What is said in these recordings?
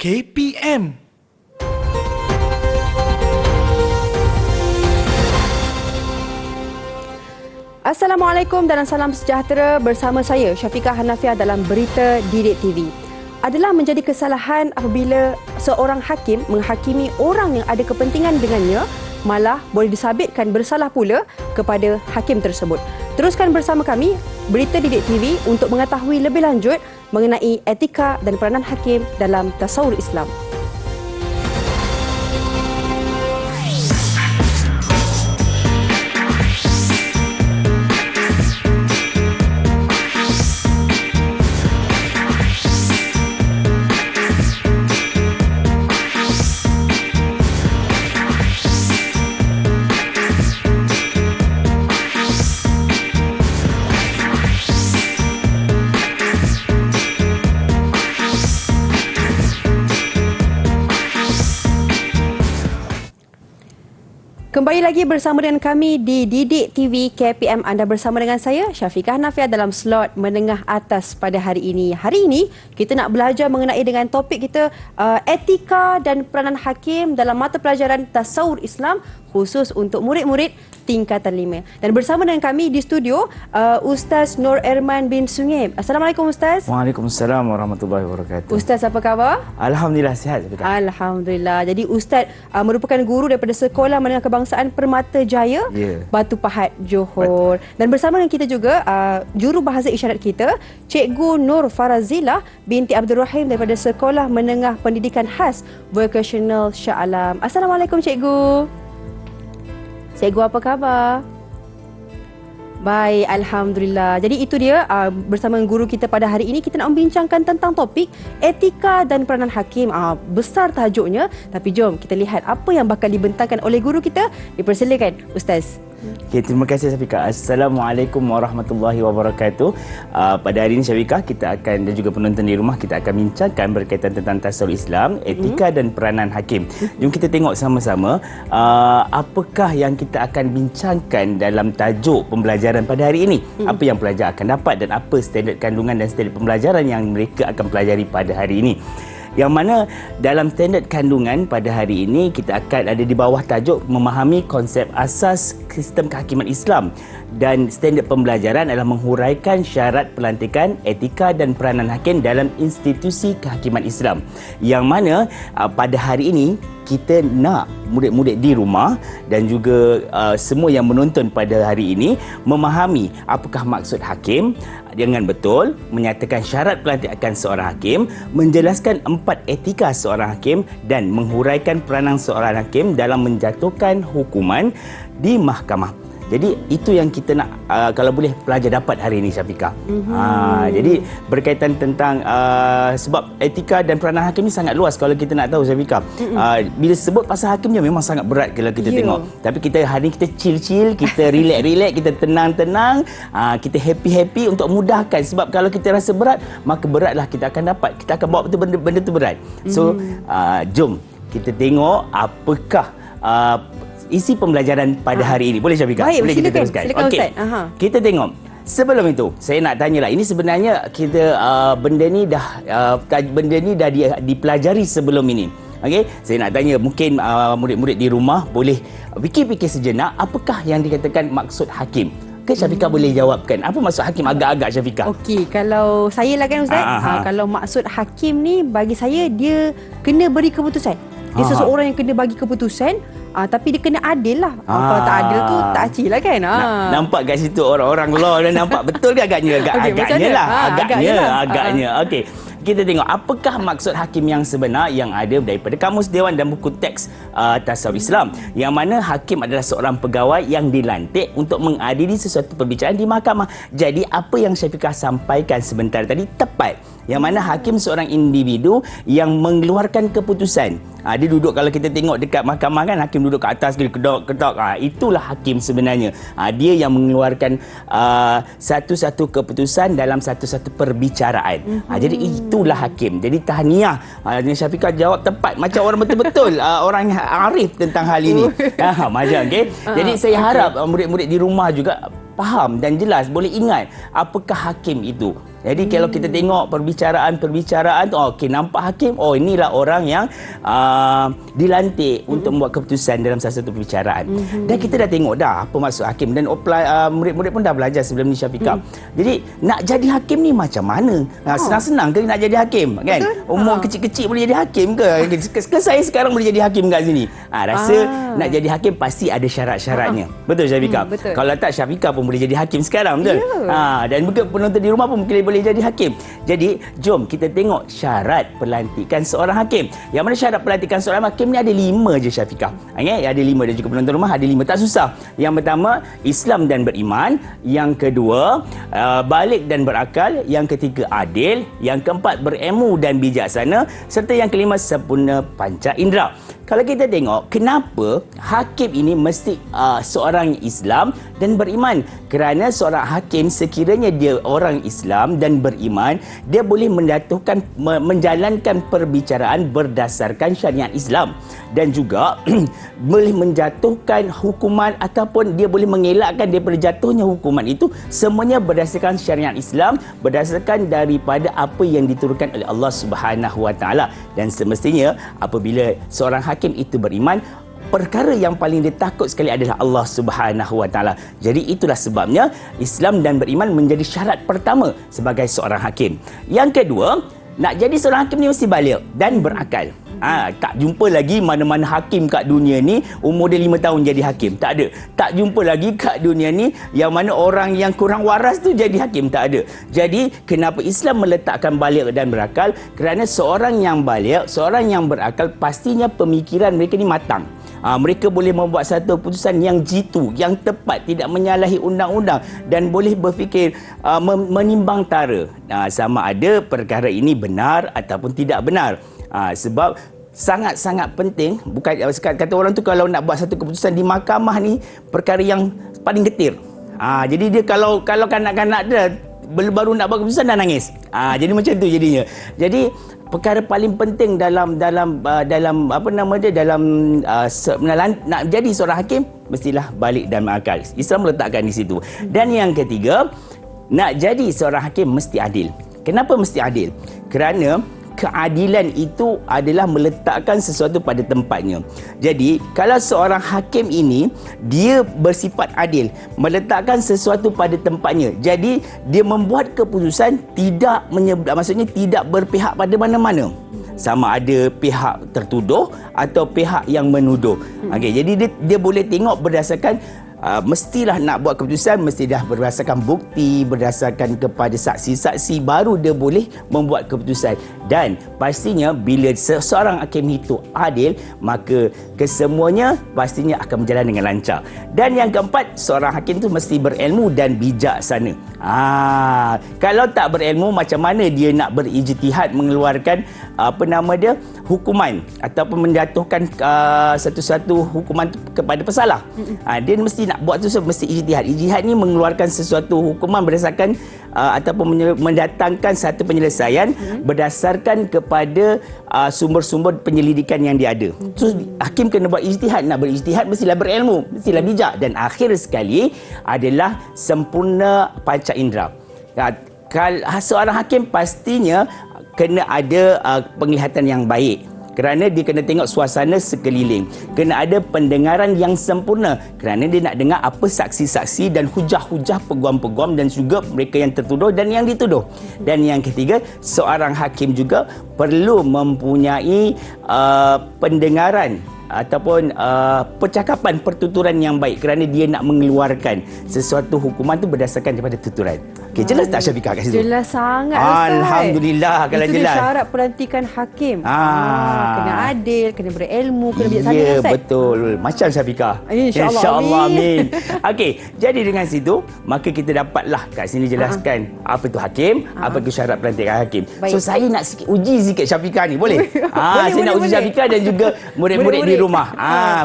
KPM. Assalamualaikum dan salam sejahtera bersama saya Syafiqah Hanafiah dalam Berita Didik TV. Adalah menjadi kesalahan apabila seorang hakim menghakimi orang yang ada kepentingan dengannya, malah boleh disabitkan bersalah pula kepada hakim tersebut. Teruskan bersama kami Berita Didik TV untuk mengetahui lebih lanjut mengenai etika dan peranan hakim dalam tasawur Islam. Kembali lagi bersama dengan kami di Didik TV KPM. Anda bersama dengan saya Syafiqah Hanafiah dalam slot menengah atas pada hari ini. Hari ini kita nak belajar mengenai dengan topik kita etika dan peranan hakim dalam mata pelajaran tasawur Islam khusus untuk murid-murid tingkatan 5. Dan bersama dengan kami di studio Ustaz Nur Erman bin Sungeb. Assalamualaikum Ustaz. Waalaikumsalam warahmatullahi wabarakatuh. Ustaz, apa khabar? Alhamdulillah sihat. Alhamdulillah. Jadi Ustaz merupakan guru daripada Sekolah Menengah Kebangsaan Permata Jaya, Batu Pahat, Johor. Dan bersama dengan kita juga jurubahasa isyarat kita, Cikgu Nur Farazila binti Abdul Rahim daripada Sekolah Menengah Pendidikan Khas Vocational Shah Alam. Assalamualaikum Cikgu. Cikgu, apa khabar? Baik, Alhamdulillah. Jadi itu dia bersama guru kita pada hari ini kita nak membincangkan tentang topik etika dan peranan hakim. Besar tajuknya, tapi jom kita lihat apa yang bakal dibentangkan oleh guru kita. Dipersilakan Ustaz. Okay, terima kasih Syafiqah. Assalamualaikum warahmatullahi wabarakatuh. Pada hari ini Syafiqah, kita akan dan juga penonton di rumah, kita akan bincangkan berkaitan tentang tasawur Islam, etika dan peranan hakim. Jom kita tengok sama-sama apakah yang kita akan bincangkan dalam tajuk pembelajaran pada hari ini. Apa yang pelajar akan dapat dan apa standard kandungan dan standard pembelajaran yang mereka akan pelajari pada hari ini. Yang mana dalam standard kandungan pada hari ini kita akan ada di bawah tajuk memahami konsep asas sistem kehakiman Islam, dan standard pembelajaran adalah menghuraikan syarat pelantikan, etika dan peranan hakim dalam institusi kehakiman Islam. Yang mana pada hari ini kita nak murid-murid di rumah dan juga semua yang menonton pada hari ini memahami apakah maksud hakim dengan betul, menyatakan syarat pelantikan seorang hakim, menjelaskan 4 etika seorang hakim dan menghuraikan peranan seorang hakim dalam menjatuhkan hukuman di mahkamah. Jadi itu yang kita nak kalau boleh pelajar dapat hari ini Syafiqah. Jadi berkaitan tentang sebab etika dan peranan hakim ni sangat luas kalau kita nak tahu Syafiqah. Bila sebut pasal hakimnya memang sangat berat kalau kita tengok. Tapi kita hari ni kita chill-chill, kita relax-relax, kita tenang-tenang, kita happy-happy untuk mudahkan. Sebab kalau kita rasa berat, maka beratlah kita akan dapat. Kita akan bawa betul benda tu berat. So jom kita tengok apakah isi pembelajaran pada hari ini. Boleh Syafiqah? Baik, boleh kita teruskan. Okey. Kita tengok. Sebelum itu, saya nak tanyalah. Ini sebenarnya kita benda ni dah dipelajari sebelum ini. Okey, saya nak tanya mungkin murid-murid di rumah boleh fikir-fikir sejenak apakah yang dikatakan maksud hakim. Okey, Syafiqah boleh jawabkan. Apa maksud hakim agak-agak Syafiqah? Okey, kalau saya lah kan Ustaz, kalau maksud hakim ni bagi saya dia kena beri keputusan. Dia seseorang yang kena bagi keputusan, tapi dia kena adil lah. Kalau tak adil tu tak acik lah kan. Nampak kat situ orang-orang law dan nampak betul ke agaknya? Agaknya. Okey. Kita tengok apakah maksud hakim yang sebenar yang ada daripada Kamus Dewan dan buku teks tasawuf Islam, yang mana hakim adalah seorang pegawai yang dilantik untuk mengadili sesuatu perbicaraan di mahkamah. Jadi apa yang Syafiqah sampaikan sebentar tadi tepat, yang mana hakim seorang individu yang mengeluarkan keputusan. Dia duduk, kalau kita tengok dekat mahkamah kan, hakim duduk ke atas, kedok. Itulah hakim sebenarnya. Dia yang mengeluarkan satu-satu keputusan dalam satu-satu perbicaraan. Jadi itulah hakim. Jadi tahniah. Syafiqah jawab tepat macam orang betul-betul orang yang arif tentang hal ini. Macam okey. Jadi saya harap murid-murid di rumah juga faham dan jelas, boleh ingat apakah hakim itu. Jadi kalau kita tengok perbicaraan tu, okey, nampak hakim, inilah orang yang dilantik untuk membuat keputusan dalam salah satu perbicaraan. Dan kita dah tengok dah apa maksud hakim, dan murid-murid pun dah belajar sebelum ni, Syafiqah. Jadi nak jadi hakim ni macam mana? Senang-senang ke nak jadi hakim, kan? Umur kecil-kecil boleh jadi hakim ke? Ke saya sekarang boleh jadi hakim kat sini? Rasa nak jadi hakim pasti ada syarat-syaratnya. Betul, Syafiqah? Betul. Kalau tak, Syafiqah pun boleh jadi hakim sekarang, betul? Dan juga penonton di rumah pun mungkin boleh jadi hakim. Jadi, jom kita tengok syarat pelantikan seorang hakim. Yang mana syarat pelantikan seorang hakim ni ada 5 je, Syafiqah. Ada 5, dan juga penonton rumah ada 5. Tak susah. Yang pertama, Islam dan beriman. Yang kedua, balik dan berakal. Yang ketiga, adil. Yang keempat, berilmu dan bijaksana. Serta yang kelima, sempurna panca indera. Kalau kita tengok, kenapa hakim ini mesti seorang Islam dan beriman? Kerana seorang hakim sekiranya dia orang Islam dan beriman, dia boleh menjalankan perbicaraan berdasarkan syariat Islam, dan juga boleh menjatuhkan hukuman ataupun dia boleh mengelakkan daripada jatuhnya hukuman itu, semuanya berdasarkan syariat Islam, berdasarkan daripada apa yang diturunkan oleh Allah Subhanahu Wa Taala. Dan semestinya apabila seorang hakim itu beriman, perkara yang paling ditakut sekali adalah Allah Subhanahu Wa Taala. Jadi itulah sebabnya Islam dan beriman menjadi syarat pertama sebagai seorang hakim. Yang kedua, nak jadi seorang hakim ni mesti baligh dan berakal. Tak jumpa lagi mana-mana hakim kat dunia ni umur dia 5 tahun jadi hakim. Tak ada. Tak jumpa lagi kat dunia ni yang mana orang yang kurang waras tu jadi hakim. Tak ada. Jadi kenapa Islam meletakkan baligh dan berakal? Kerana seorang yang baligh, seorang yang berakal, pastinya pemikiran mereka ni matang. Mereka boleh membuat satu keputusan yang jitu, yang tepat, tidak menyalahi undang-undang, dan boleh berfikir menimbang tara sama ada perkara ini benar ataupun tidak benar. Sebab sangat-sangat penting, bukan kata orang tu, kalau nak buat satu keputusan di mahkamah ni perkara yang paling getir. Jadi dia kalau kanak-kanak dia baru nak buat keputusan dah nangis. Jadi macam tu jadinya. Jadi perkara paling penting dalam nak jadi seorang hakim, mestilah balik dan berakal. Islam meletakkan di situ. Dan yang ketiga, nak jadi seorang hakim mesti adil. Kenapa mesti adil? Kerana keadilan itu adalah meletakkan sesuatu pada tempatnya. Jadi, kalau seorang hakim ini, dia bersifat adil, meletakkan sesuatu pada tempatnya. Jadi, dia membuat keputusan maksudnya tidak berpihak pada mana-mana. Sama ada pihak tertuduh atau pihak yang menuduh. Jadi, dia boleh tengok berdasarkan mestilah nak buat keputusan, mesti dah berdasarkan bukti, berdasarkan kepada saksi-saksi, baru dia boleh membuat keputusan. Dan pastinya bila seorang hakim itu adil, maka kesemuanya pastinya akan berjalan dengan lancar. Dan yang keempat, seorang hakim itu mesti berilmu dan bijaksana. Kalau tak berilmu, macam mana dia nak berijtihad mengeluarkan hukuman ataupun menjatuhkan satu-satu hukuman kepada pesalah? Dia mesti nak buat tu mesti ijtihad. Ijtihad ni mengeluarkan sesuatu hukuman berdasarkan ataupun mendatangkan satu penyelesaian berdasarkan kepada sumber-sumber penyelidikan yang dia ada. So, hakim kena buat ijtihad. Nak berijtihad mestilah berilmu, mestilah bijak, dan akhir sekali adalah sempurna panca indera. Seorang hakim pastinya kena ada penglihatan yang baik, kerana dia kena tengok suasana sekeliling. Kena ada pendengaran yang sempurna, kerana dia nak dengar apa saksi-saksi dan hujah-hujah peguam-peguam dan juga mereka yang tertuduh dan yang dituduh. Dan yang ketiga, seorang hakim juga perlu mempunyai pendengaran ataupun percakapan, pertuturan yang baik, kerana dia nak mengeluarkan sesuatu hukuman tu berdasarkan daripada tuturan. Okey, jelas tak Syafiqah kat situ? Jelas sangat, Ustaz. Alhamdulillah kalau jelas. Itu syarat pelantikan hakim. Kena adil, kena berilmu, kena bijaksana. Ya, betul. Macam Syafiqah. InsyaAllah. Amin. Okey, jadi dengan situ, maka kita dapatlah kat sini jelaskan apa tu hakim, apa tu syarat pelantikan hakim. Baik. So, saya nak uji sikit Syafiqah ni, boleh? Saya nak uji Syafiqah dan juga murid-murid di rumah.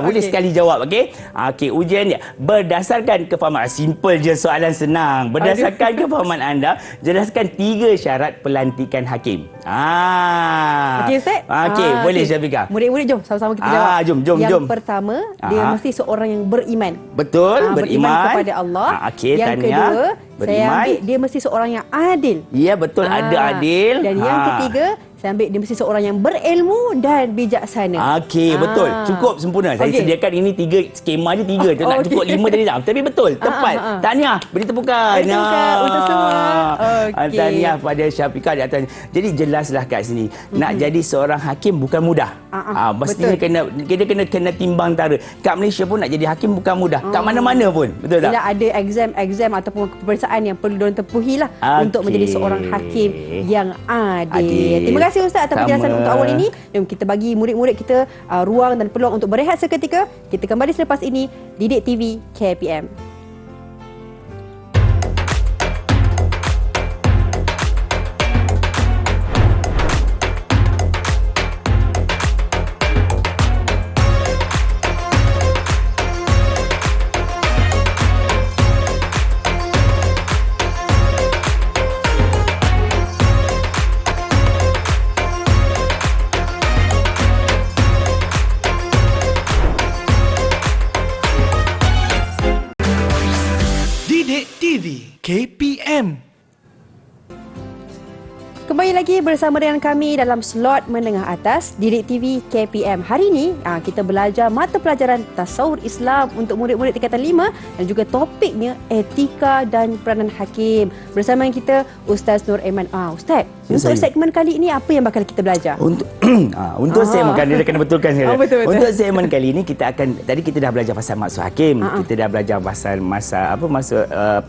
Boleh sekali jawab, okey? Okey, ujian dia berdasarkan kefahaman. Simple je, soalan senang. Berdasarkan kefahaman anda, jelaskan 3 syarat pelantikan hakim. Okey Ustaz? Okey, boleh Syafiqah. Murid-murid jom sama-sama kita jawab. Jom. Yang pertama, dia mesti seorang yang beriman. Betul, beriman kepada Allah. Okey, yang tahniah. kedua, Beriman. saya ambil dia mesti seorang yang adil. Ya, betul, ada adil. Dan yang ketiga, saya ambil dia mesti seorang yang berilmu dan bijaksana. Okey, betul. Cukup sempurna. Saya sediakan ini 3 skema je 3. Tak cukup 5 tadi tak. Tapi betul, tepat. Tahniah, beri tepukan. Untuk semua. Okey. Tahniah pada Syafiqah di atas. Jadi jelaslah kat sini, nak jadi seorang hakim bukan mudah. Mestinya kena timbang tara. Kat Malaysia pun nak jadi hakim bukan mudah. Kat mana-mana pun. Betul tak? Tidak ada exam ataupun peperiksaan yang perlu diorang tepuhi lah untuk menjadi seorang hakim yang adil. Terima kasih Ustaz atas penjelasan untuk awal ini. Jom kita bagi murid-murid kita ruang dan peluang untuk berehat seketika. Kita kembali selepas ini. Didik TV KPM. Didik TV KPM. Kembali lagi bersama dengan kami dalam slot menengah atas Didik TV KPM. Hari ini kita belajar mata pelajaran Tasawur Islam untuk murid-murid tingkatan 5 dan juga topiknya etika dan peranan hakim. Bersama dengan kita Ustaz Nur Aiman. Ustaz, untuk segmen kali ini apa yang bakal kita belajar? Untuk segmen kali ini kena betulkan saya. Betul. Untuk segmen kali ini kita akan, tadi kita dah belajar pasal maksud hakim, kita dah belajar pasal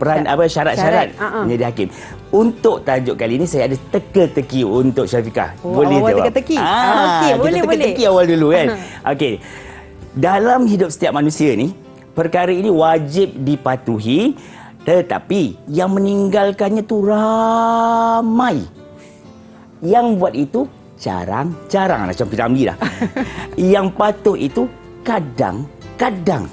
peran syarat-syarat menjadi hakim. Untuk tajuk kali ini saya ada teka-teki untuk Syafiqah. Boleh jawab? Teka-teki. Boleh. Teka-teki awal dulu kan. Okey. Dalam hidup setiap manusia ni, perkara ini wajib dipatuhi, tetapi yang meninggalkannya tu ramai. Yang buat itu jarang-jarang, macam Piramli lah. Yang patuh itu kadang-kadang.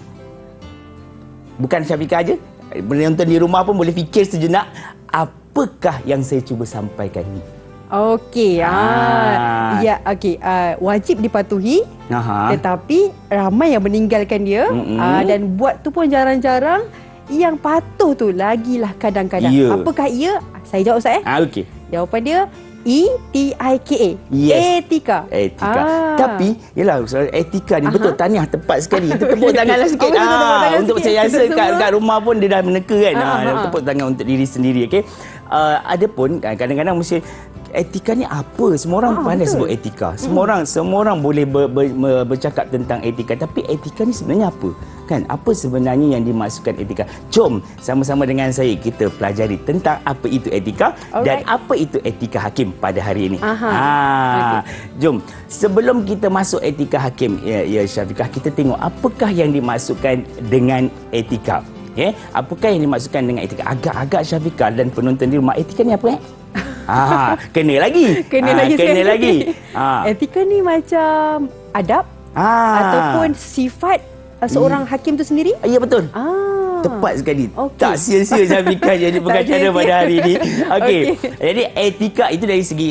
Bukan Syafiqah aja, penonton di rumah pun boleh fikir sejenak, apakah yang saya cuba sampaikan ni? Okey. Ya, okey. Wajib dipatuhi, tetapi ramai yang meninggalkan dia. Dan buat tu pun jarang-jarang. Yang patuh tu lagilah kadang-kadang. Apakah ia? Saya jawab Ustaz. Okey. Jawapan dia ETIKA. Yes. Etika. Tapi yalah, soal etika ni betul, tahniah tepat sekali. Kita tepuk tanganlah sikit. Untuk sikit. saya rasa kat rumah pun dia dah meneka kan. Tepuk tangan untuk diri sendiri, okey. Ada pun kadang-kadang mesti etika ni apa? Semua orang pandai sebut etika. Semua orang boleh bercakap tentang etika, tapi etika ni sebenarnya apa? Kan, apa sebenarnya yang dimaksudkan etika? Jom sama-sama dengan saya kita pelajari tentang apa itu etika dan apa itu etika hakim pada hari ini. Jom, sebelum kita masuk etika hakim, ya Syafiqah, kita tengok apakah yang dimaksudkan dengan etika. Apakah yang dimaksudkan dengan etika? Agak-agak Syafiqah dan penonton di rumah, etika ni apa? Kena lagi. Kena lagi. Etika ni macam adab ataupun sifat seorang hakim tu sendiri? Ya, betul. Tepat sekali. Tak sia-sia Syafiqah jadi pengacara pada hari ini. Okey. Jadi etika itu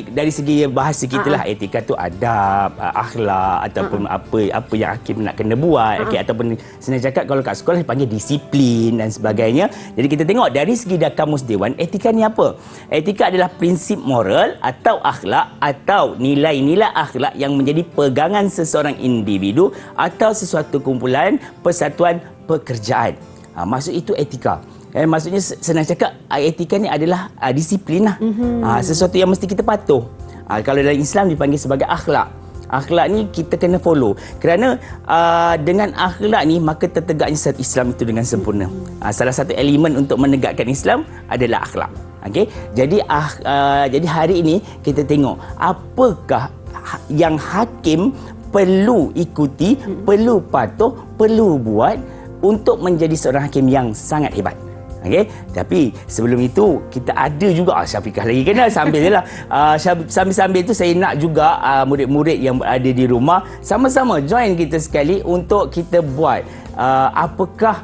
dari segi bahasa kita lah. Etika tu adab, akhlak ataupun apa yang hakim nak kena buat, ataupun senang cakap kalau kat sekolah dipanggil disiplin dan sebagainya. Jadi kita tengok dari segi kamus dewan, etika ni apa? Etika adalah prinsip moral atau akhlak atau nilai-nilai akhlak yang menjadi pegangan seseorang individu atau sesuatu kumpulan, persatuan, pekerjaan. Maksud itu etika. Maksudnya senang cakap, etika ni adalah disiplin lah. Sesuatu yang mesti kita patuh. Kalau dalam Islam dipanggil sebagai akhlak. Akhlak ni kita kena follow. Kerana dengan akhlak ni maka tertegaknya satu Islam itu dengan sempurna. Salah satu elemen untuk menegakkan Islam adalah akhlak. Okey. Jadi hari ini kita tengok apakah yang hakim perlu ikuti, perlu patuh, perlu buat untuk menjadi seorang hakim yang sangat hebat. Okey, tapi sebelum itu kita ada juga Syafiqah lagi kena sambil jelah. Sambil-sambil itu saya nak juga murid-murid yang ada di rumah sama-sama join kita sekali untuk kita buat apakah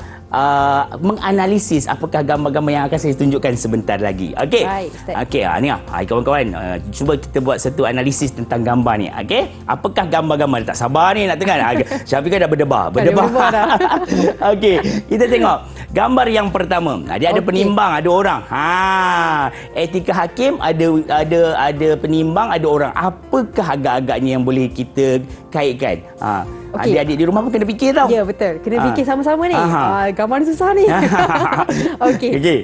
menganalisis apakah gambar-gambar yang akan saya tunjukkan sebentar lagi. Okey. Baik, Ustaz. Okey, ni kawan-kawan, cuba kita buat satu analisis tentang gambar ni. Okey. Apakah gambar-gambar? Tak sabar ni nak tengok. Syafiqah dah berdebar. berdebar dah. Okey, kita tengok gambar yang pertama. Dia ada penimbang, ada orang. Etika hakim ada penimbang, ada orang. Apakah agak-agaknya yang boleh kita kaitkan? Adik-adik di rumah pun kena fikir tau. Ya, betul. Kena fikir sama-sama ni. Gambar ni susah ni. Okey.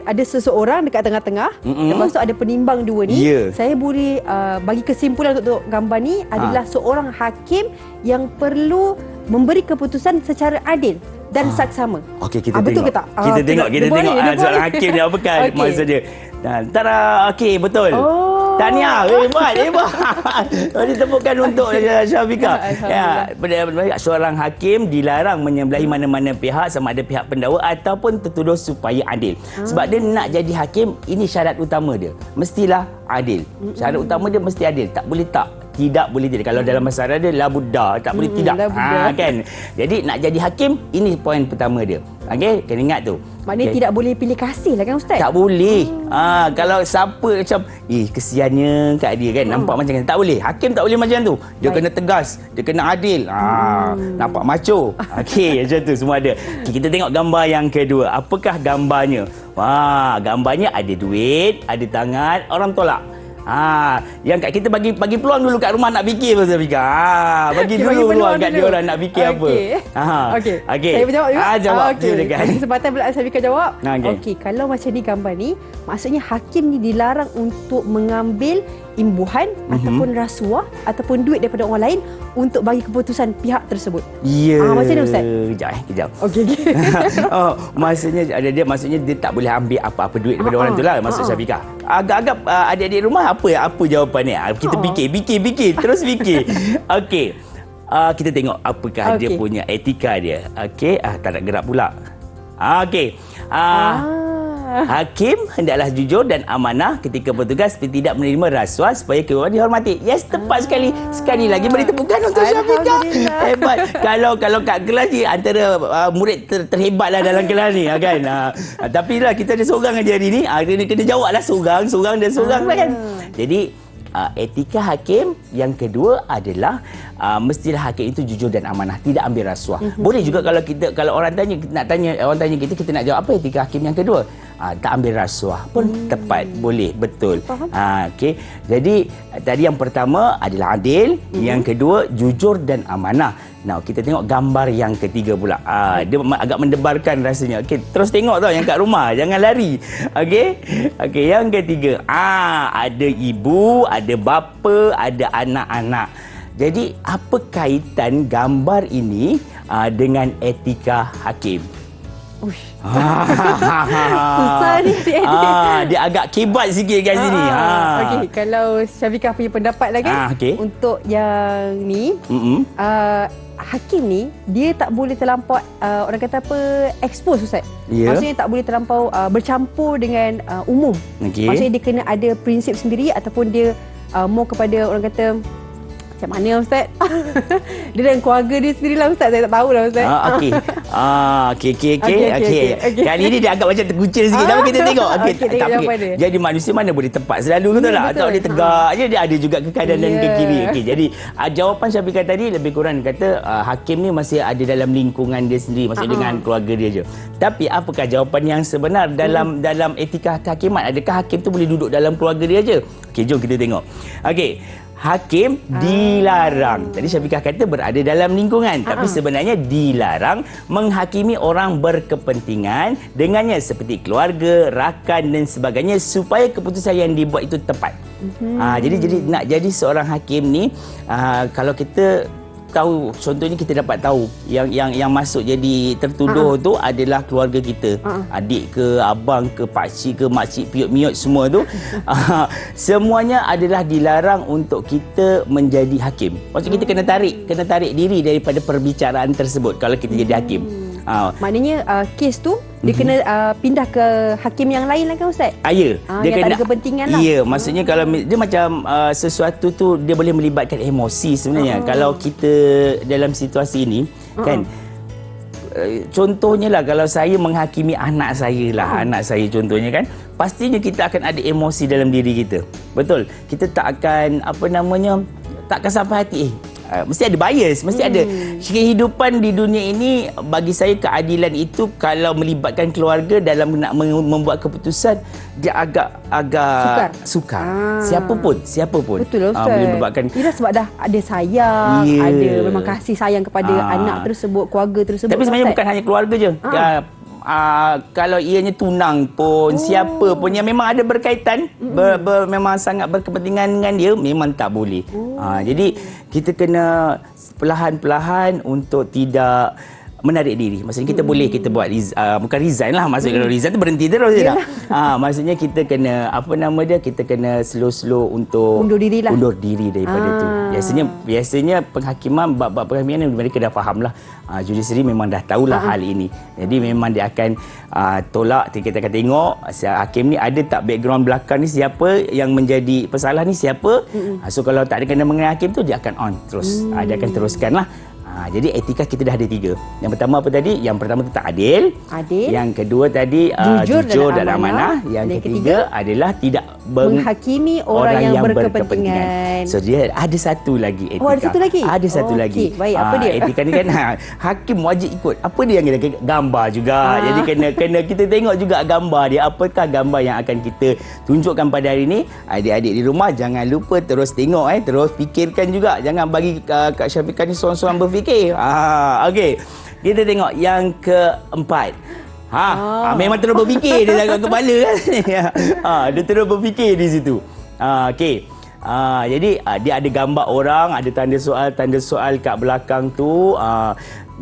Ada seseorang dekat tengah-tengah. Lepas tu ada penimbang dua ni. Saya boleh bagi kesimpulan untuk gambar ni adalah seorang hakim yang perlu memberi keputusan secara adil dan saksama. Okey, kita tengok. Betul ke tak? Kita tengok seorang hakim ni apakah maksud dia. Tara, okey, betul. Tahniah, hebat. Ditepukan untuk Syafiqah. Seorang hakim dilarang menyembelahi mana-mana pihak, sama ada pihak pendakwa ataupun tertuduh, supaya adil. Sebab dia nak jadi hakim, ini syarat utama dia. Mestilah adil. Syarat utama dia mesti adil. Tak boleh tak. Tidak boleh tidak. Kalau dalam bahasa Arab dia la budda, tak boleh tidak. Kan. Jadi nak jadi hakim, ini poin pertama dia. Okey, kena ingat tu. Maknanya tidak boleh pilih kasih lah kan Ustaz? Tak boleh. Kalau siapa macam kesiannya kat dia kan, nampak macam tak boleh. Hakim tak boleh macam tu. Dia kena tegas, dia kena adil. Nampak macho. Okey, macam tu semua ada. Kita tengok gambar yang kedua. Apakah gambarnya? Gambarnya ada duit, ada tangan, orang tolak. Yang kita bagi peluang dulu kat rumah nak fikir pasal Syafiqah. Bagi dulu peluang kat dia orang nak fikir apa. Okey. Saya berjawab juga. Jawab. Ada kesempatan pula Syafiqah jawab. Okey. Kalau macam ni gambar ni, maksudnya hakim ni dilarang untuk mengambil imbuhan ataupun rasuah ataupun duit daripada orang lain untuk bagi keputusan pihak tersebut. Ya. Macam mana Ustaz? Kejap. Okey. Maksudnya dia tak boleh ambil apa-apa duit daripada orang tu lah, maksud Syafiqah. Agak-agak adik-adik rumah apa jawapan ni? Kita fikir, terus fikir. Okey. Kita tengok apakah dia punya etika dia. Okey, tak nak gerak pula. Okey. Hakim hendaklah jujur dan amanah ketika bertugas, tidak menerima rasuah, supaya keduanya dihormati. Yes, tepat sekali. Sekali lagi beri tepukan untuk Syafiqah. Hebat. Kalau kat kelas ni antara murid terhebatlah dalam kelas ni kan. Tapi lah kita ada seorang aja hari ni. Kena jawablah seorang lah kan. Jadi etika hakim yang kedua adalah mestilah hakim itu jujur dan amanah, tidak ambil rasuah. Boleh juga kalau orang tanya kita nak jawab apa etika hakim yang kedua? Tak ambil rasuah pun tepat, boleh, betul. Okey. Jadi tadi yang pertama adalah adil, yang kedua jujur dan amanah. Nah, kita tengok gambar yang ketiga pula. Dia agak mendebarkan rasanya. Okey, terus tengok tau yang kat rumah, jangan lari. Okey, yang ketiga. Ada ibu, ada bapa, ada anak-anak. Jadi, apa kaitan gambar ini dengan etika hakim? Susah ni dia agak kibat sikit kat sini. Okey, kalau Syafiqah punya pendapat lah kan, untuk yang ni, hakim ni dia tak boleh terlampau orang kata apa, expose Ustaz. Maksudnya tak boleh terlampau bercampur dengan umum. Maksudnya dia kena ada prinsip sendiri, ataupun dia more kepada orang kata macam mana Ustaz? Dia dan keluarga dia sendirilah Ustaz. Saya tak tahulah Ustaz. Okey. Kali ni dia agak macam terkucil sikit. Tapi kita tengok. Jadi manusia mana boleh tepat selalu, betul tak? Tak boleh tegak je. Dia ada juga ke kanan dan ke kiri. Jadi jawapan Syafiqah tadi lebih kurang kata hakim ni masih ada dalam lingkungan dia sendiri, maksudnya dengan keluarga dia je. Tapi apakah jawapan yang sebenar dalam etika kehakiman? Adakah hakim tu boleh duduk dalam keluarga dia je? Okey, jom kita tengok. Okey. Hakim dilarang. Tadi Syafiqah kata berada dalam lingkungan. Tapi sebenarnya dilarang menghakimi orang berkepentingan dengannya, seperti keluarga, rakan dan sebagainya, supaya keputusan yang dibuat itu tepat. Jadi nak jadi seorang hakim ni, kalau kita tahu, contohnya kita dapat tahu yang masuk jadi tertuduh tu adalah keluarga kita, adik ke, abang ke, pakcik ke, makcik, piut-miut, semua tu semuanya adalah dilarang untuk kita menjadi hakim. Maksud kita kena tarik diri daripada perbicaraan tersebut kalau kita jadi hakim. Maknanya kes tu dia kena pindah ke hakim yang lain lah kan Ustaz? Ya. Dia yang kena, tak ada kepentingan lah. Ya, maksudnya kalau dia macam sesuatu tu dia boleh melibatkan emosi sebenarnya. Kalau kita dalam situasi ini kan, contohnya lah, kalau saya menghakimi anak saya lah, anak saya contohnya kan, pastinya kita akan ada emosi dalam diri kita. Betul. Kita tak akan tak akan sampai hati mesti ada bias, mesti ada. Kehidupan di dunia ini, bagi saya keadilan itu kalau melibatkan keluarga dalam nak membuat keputusan, dia agak sukar. Siapa pun. Betul, Ustaz. Boleh melibatkan. Ia sebab dah ada sayang, ada memang kasih sayang kepada anak tersebut, keluarga tersebut. Tapi sebenarnya bukan hanya keluarga je. Kalau ianya tunang pun, siapa pun yang memang ada berkaitan, memang sangat berkepentingan dengan dia, memang tak boleh. Jadi kita kena perlahan-perlahan untuk tidak menarik diri. Maksudnya kita boleh kita buat bukan resign lah, maksudnya kalau resign tu berhenti terus je dah. Maksudnya kita kena kita kena slow untuk undur diri daripada tu. Biasanya penghakiman, bab-bab penghakiman mereka dah faham lah. Judisiari memang dah tahulah hal ini. Jadi memang dia akan tolak, kita akan tengok hakim ni ada tak background belakang ni, siapa yang menjadi pesalah ni, siapa. So kalau tak ada kena mengenai hakim tu, dia akan on terus. Dia akan teruskan lah. Jadi etika kita dah ada 3. Yang pertama apa tadi? Yang pertama tu tak adil. Yang kedua tadi jujur dalam amanah. Yang ketiga adalah tidak menghakimi orang yang berkepentingan. So dia ada satu lagi etika. Ada satu lagi? Ada satu lagi. Baik, apa dia? Etika ni kan hakim wajib ikut. Apa dia yang kena gambar juga. Jadi kena kita tengok juga gambar dia. Apakah gambar yang akan kita tunjukkan pada hari ini? Adik-adik di rumah jangan lupa terus tengok, terus fikirkan juga. Jangan bagi Kak Syafiqah ni seorang-seorang berfikir. Okey. Kita tengok yang keempat. Memang terus berfikir dia dalam kepala kan. Dia terus berfikir di situ. Okey. Jadi dia ada gambar orang, ada tanda soal kat belakang tu.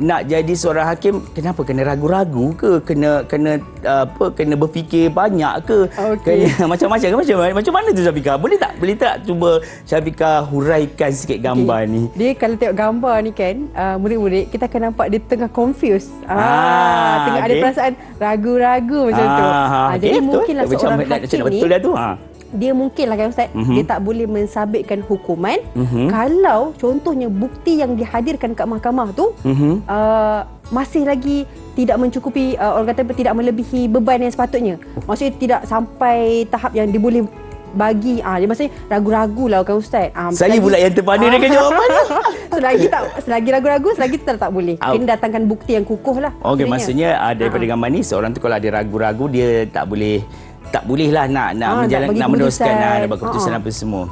Nak jadi seorang hakim, kenapa kena ragu-ragu ke? Kena berfikir banyak ke? Kena macam mana tu Syafiqah? Boleh tak cuba Syafiqah huraikan sikit gambar ni? Dia kalau tengok gambar ni kan, murid-murid kita akan nampak dia tengah confused. Tengah ada perasaan ragu-ragu macam tu. Jadi mungkinlah seorang hakim ni, betul dah tu. dia mungkinlah kan Ustaz, dia tak boleh mensabitkan hukuman kalau contohnya bukti yang dihadirkan kat mahkamah tu masih lagi tidak mencukupi, orang kata tidak melebihi beban yang sepatutnya. Maksudnya tidak sampai tahap yang dia boleh bagi, dia maksudnya ragu-ragu lah kan Ustaz. Saya pula yang terpana dengan jawapan tu. selagi ragu-ragu, selagi tak boleh. Kena datangkan bukti yang kukuh lah. Okey, maksudnya daripada gambar ni, seorang tu kalau ada ragu-ragu, dia tak boleh lah nak meneruskan nak buat keputusan apa semua.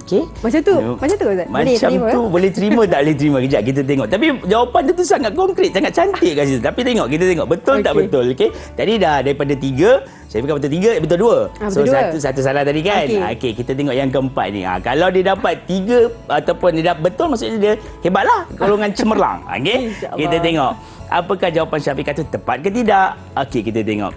Okey. Macam tu Ustaz. Boleh terima tak boleh terima. Kejap kita tengok. Tapi jawapan dia tu sangat konkret, sangat cantik kat situ. Tapi kita tengok betul tak betul. Okey. Tadi dah daripada 3, saya fikir betul 3, betul 2. So satu salah tadi kan. Okey, kita tengok yang keempat ni. Kalau dia dapat 3 ataupun dia dapat betul, maksudnya dia hebatlah, golongan cemerlang. Okey. Kita tengok apakah jawapan Syafiqah tu tepat ke tidak. Okey, kita tengok.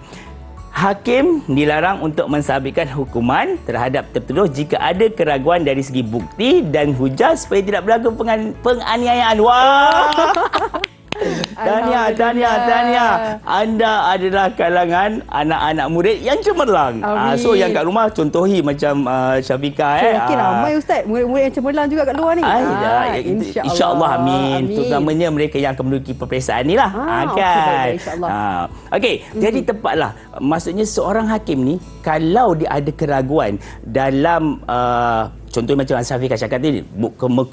Hakim dilarang untuk mensabitkan hukuman terhadap tertuduh jika ada keraguan dari segi bukti dan hujah supaya tidak berlaku penganiayaan. Wah! Tahniah. Anda adalah kalangan anak-anak murid yang cemerlang. So yang kat rumah contohi macam Syafiqah. Mungkin ramai Ustaz murid-murid yang cemerlang juga kat luar ni. InsyaAllah. Amin. Terutamanya mereka yang akan menuduki peperiksaan ni lah. Kan. Okey, jadi tepatlah. Maksudnya seorang hakim ni, kalau dia ada keraguan dalam contohnya macam Syafiqah cakap tadi,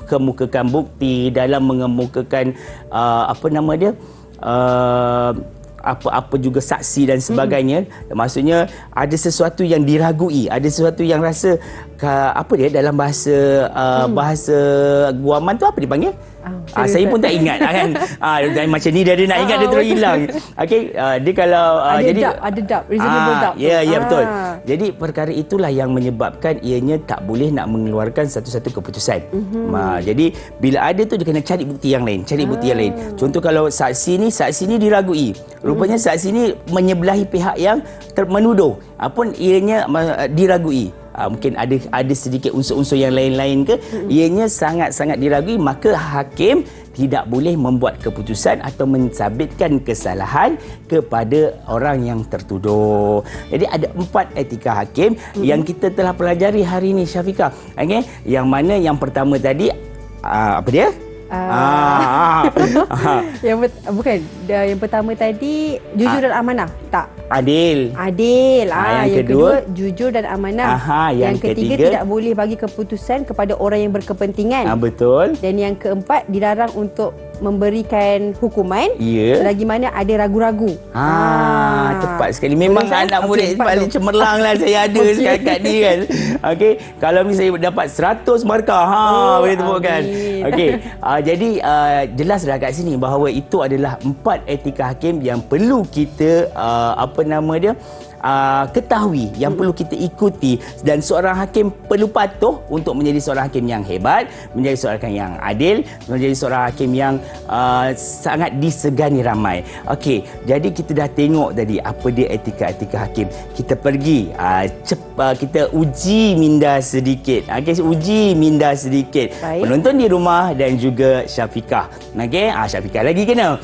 kemukakan bukti, dalam mengemukakan apa juga saksi dan sebagainya. Maksudnya ada sesuatu yang diragui, ada sesuatu yang rasa dalam bahasa guaman tu apa dipanggil? Saya pun tak ingat kan. Macam ni dia nak ingat, dia terus hilang. Okey, dia kalau ada doubt, reasonable doubt. Ya, betul. Jadi perkara itulah yang menyebabkan ianya tak boleh nak mengeluarkan satu-satu keputusan. Jadi bila ada tu dia kena cari bukti yang lain, Contoh kalau saksi ni diragui. Rupanya saksi ni menyebelahi pihak yang menuduh. Pun ianya diragui. Mungkin ada sedikit unsur-unsur yang lain-lain ke, ianya sangat-sangat diragui, maka hakim tidak boleh membuat keputusan atau mensabitkan kesalahan kepada orang yang tertuduh. Jadi ada 4 etika hakim yang kita telah pelajari hari ini, Syafiqah. Yang mana yang pertama tadi apa dia? Bukan. Yang pertama tadi jujur dan amanah. Tak. Adil. Yang kedua jujur dan amanah. Yang ketiga tidak boleh bagi keputusan kepada orang yang berkepentingan. Betul. Dan yang keempat dilarang untuk memberikan hukuman selagi mana ada ragu-ragu. Tepat sekali. Memang anak murid paling cemerlang lah saya ada setakat ni kan. Okey, kalau misalnya dapat 100 markah, boleh tepukan. Okey, jadi jelas dah kat sini bahawa itu adalah 4 etika hakim yang perlu kita ketahui, yang perlu kita ikuti, dan seorang hakim perlu patuh untuk menjadi seorang hakim yang hebat, menjadi seorang hakim yang adil, menjadi seorang hakim yang sangat disegani ramai. Okey, jadi kita dah tengok tadi apa dia etika-etika hakim. Kita pergi kita uji minda sedikit. Okey, uji minda sedikit. Baik. Penonton di rumah dan juga Syafiqah. Okey, Syafiqah lagi kena.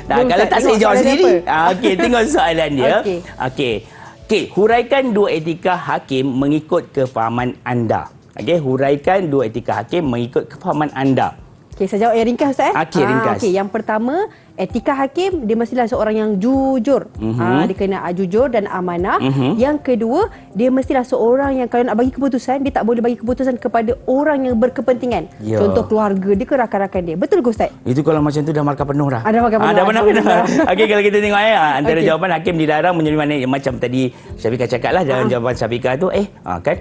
Kalau tak saya jawab sendiri. Okey, tengok soalan dia. Okey, huraikan 2 etika hakim mengikut kefahaman anda. Okey, huraikan 2 etika hakim mengikut kefahaman anda. Okey, saya jawab yang ringkas Ustaz. Ringkas. Okey, yang pertama, etika hakim dia mestilah seorang yang jujur. Dia kena jujur dan amanah. Yang kedua, dia mestilah seorang yang kalau nak bagi keputusan, dia tak boleh bagi keputusan kepada orang yang berkepentingan. Contoh keluarga dia ke rakan-rakan dia. Betul ke Ustaz? Itu kalau macam tu dah markah penuh dah. Ada markah penuh. Dah penuh. Okey, kalau kita tengok antara jawapan hakim dilarang menjadi mana macam tadi Syafiqah cakap lah dalam jawapan Syafiqah tu okey,